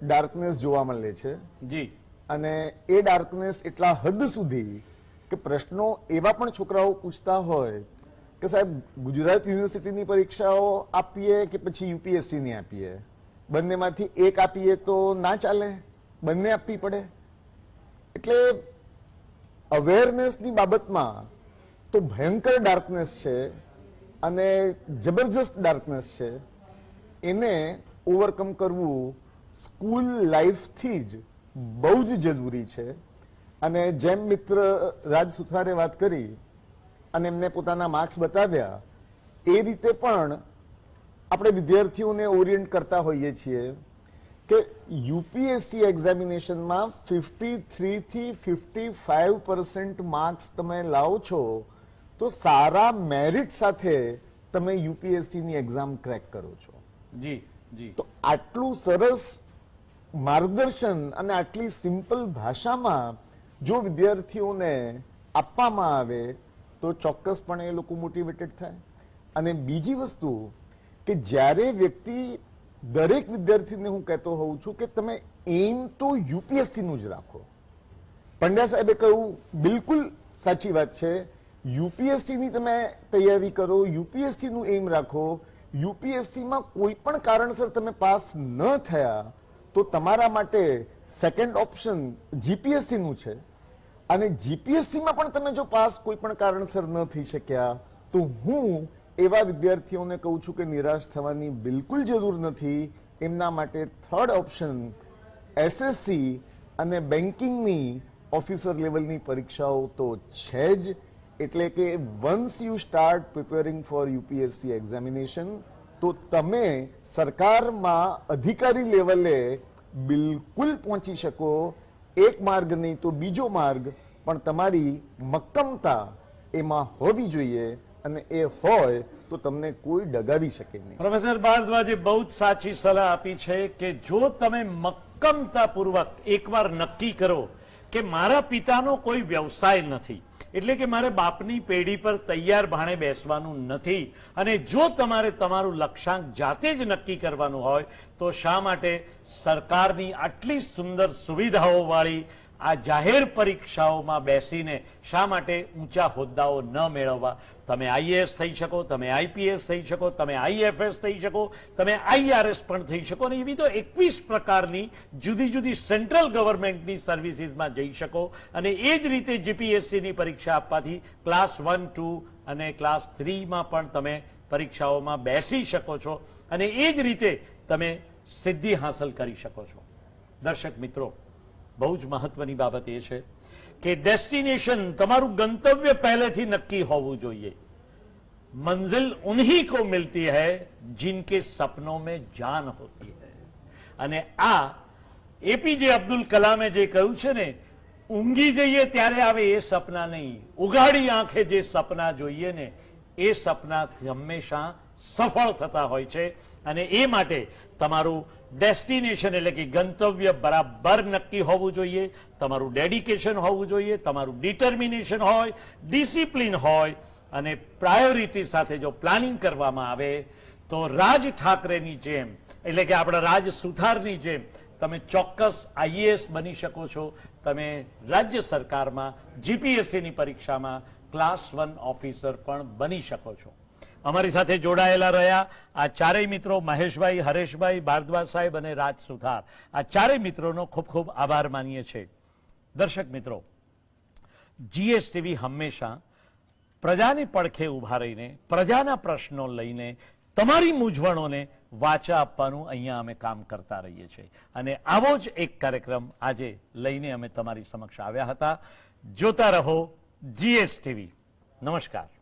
ડાર્કનેસ જોવા મળે છે. જી. અને એ ડાર્કનેસ એટલા હદ સુધી કે પ્રશ્નો એવા પણ છોકરાઓ પૂછતા હોય કે સાહેબ, ગુજરાત યુનિવર્સિટીની પરીક્ષાઓ આપીએ કે પછી યુપીએસસીની આપીએ? બંનેમાંથી એક આપીએ તો ના ચાલે, બંને આપવી પડે. એટલે અવેરનેસની બાબતમાં તો ભયંકર ડાર્કનેસ છે અને જબરજસ્ત ડાર્કનેસ છે. એને ઓવરકમ કરવું સ્કૂલ લાઈફથી જ બહુ જ જરૂરી છે. અને જેમ મિત્ર રાજ સુથારે વાત કરી અને એમને પોતાના માર્ક્સ બતાવ્યા, એ રીતે પણ આપણે વિદ્યાર્થીઓને ઓરિએન્ટ કરતા હોઈએ છીએ કે યુપીએસસી એક્ઝામિનેશનમાં 53 થી 55% માર્ક્સ તમે લાવો છો તો સારા મેરિટ સાથે તમે યુપીએસસીની એક્ઝામ ક્રેક કરો છો. જી જી. તો આટલું સરસ માર્ગદર્શન અને આટલી સિમ્પલ ભાષામાં જો વિદ્યાર્થીઓને આપવામાં આવે તો ચોક્કસપણે એ લોકો મોટિવેટેડ થાય. અને બીજી વસ્તુ કે જ્યારે વ્યક્તિ, દરેક વિદ્યાર્થીને હું કહેતો હોઉં છું કે તમે એમ તો યુપીએસસી નું જ રાખો. પંડ્યા સાહેબે કહ્યું બિલકુલ સાચી વાત છે. યુપીએસસી ની તમે તૈયારી કરો, યુપીએસસી નું એમ રાખો. યુપીએસસીમાં કોઈ પણ કારણસર તમે પાસ ન થયા તો તમારા માટે સેકન્ડ ઓપ્શન જીપીએસસી નું છે. અને જીપીએસસીમાં પણ તમે જો પાસ કોઈ પણ કારણસર ન થઈ શક્યા તો હું એવા વિદ્યાર્થીઓને કહું છું કે નિરાશ થવાની બિલકુલ જરૂર નથી. એમના માટે થર્ડ ઓપ્શન એસએસસી અને બેન્કિંગની ઓફિસર લેવલની પરીક્ષાઓ તો છે જ. એટલે કે once you start preparing four UPSC examination તો તમે સરકારમાં અધિકારી લેવલે બિલકુલ પહોંચી શકો. એક માર્ગ નહીં તો બીજો માર્ગ, પણ તમારી મક્કમતા એમાં હોવી જોઈએ અને એ હોય તો તમને કોઈ ડગાવી શકે નહીં. પ્રોફેસર ભારદ્વાજે બહુ જ સાચી સલાહ આપી છે કે જો તમે મક્કમતાપૂર્વક એકવાર નક્કી કરો કે મારા પિતાનો કોઈ વ્યવસાય નથી, એટલે કે મારે બાપની પેઢી પર તૈયાર ભાણે બેસવાનું નથી, અને જો તમારે તમારું લક્ષ્યાંક જાતે જ નક્કી કરવાનું હોય તો શા માટે સરકારની આટલી સુંદર સુવિધાઓ વાળી આ જાહેર પરીક્ષાઓમાં બેસીને શા માટે ઊંચા હોદ્દાઓ ન મેળવવા? તમે આઈએએસ થઈ શકો, તમે આઈપીએસ થઈ શકો, તમે આઈએફએસ થઈ શકો, તમે આઈઆરએસ પણ થઈ શકો, અને એવી તો 21 પ્રકારની જુદી જુદી સેન્ટ્રલ ગવર્મેન્ટની સર્વિસીસમાં જઈ શકો. અને એ જ રીતે જીપીએસસીની પરીક્ષા આપવાથી ક્લાસ 1, 2 અને ક્લાસ 3માં પણ તમે પરીક્ષાઓમાં બેસી શકો છો અને એ જ રીતે તમે સિદ્ધિ હાંસલ કરી શકો છો. દર્શક મિત્રો, બહુ જ મહત્વની બાબત એ છે કે ડેસ્ટિનેશન, તમારું ગંતવ્ય પહેલેથી નક્કી હોવું જોઈએ. મંઝિલ ઉन्हीं को मिलती है जिनके सपनों में जान होती है. અને આ એપીજે અબ્દુલ કલામે જે કહ્યું છે ને, ઊંઘી જઈએ ત્યારે આવે એ સપના નહીં, ઉઘાડી આંખે જે સપના જોઈએ ને એ સપના હંમેશા સફળ થતા હોય છે. અને એ માટે તમારું ડેસ્ટિનેશન એટલે કે ગંતવ્ય બરાબર નક્કી હોવું જોઈએ, તમારું ડેડિકેશન હોવું જોઈએ, તમારું ડિટર્મિનેશન હોય, ડિસિપ્લિન હોય અને પ્રાયોરિટી સાથે જો પ્લાનિંગ કરવામાં આવે તો રાજ ઠાકરેની જેમ, એટલે કે આપણા રાજ સુથારની જેમ તમે ચોક્કસ આઈએએસ બની શકો છો. તમે રાજ્ય સરકારમાં જીપીએસસીની પરીક્ષામાં ક્લાસ 1 ઓફિસર પણ બની શકો છો. અમારી સાથે જોડાયેલા રહ્યા આ ચારેય મિત્રો, મહેશભાઈ, હરેશભાઈ, ભારદ્વાજ સાહેબ અને રાજ સુથાર, આ ચારેય મિત્રોનો ખૂબ ખૂબ આભાર માનીએ છીએ. દર્શક મિત્રો, જીએસટીવી હંમેશા પ્રજાની પડખે ઊભા રહીને, પ્રજાના પ્રશ્નો લઈને, તમારી મૂંઝવણોને વાચા આપવાનું અહીંયા અમે કામ કરતા રહીએ છીએ. અને આવો જ એક કાર્યક્રમ આજે લઈને અમે તમારી સમક્ષ આવ્યા હતા. જોતા રહો જીએસટીવી. નમસ્કાર.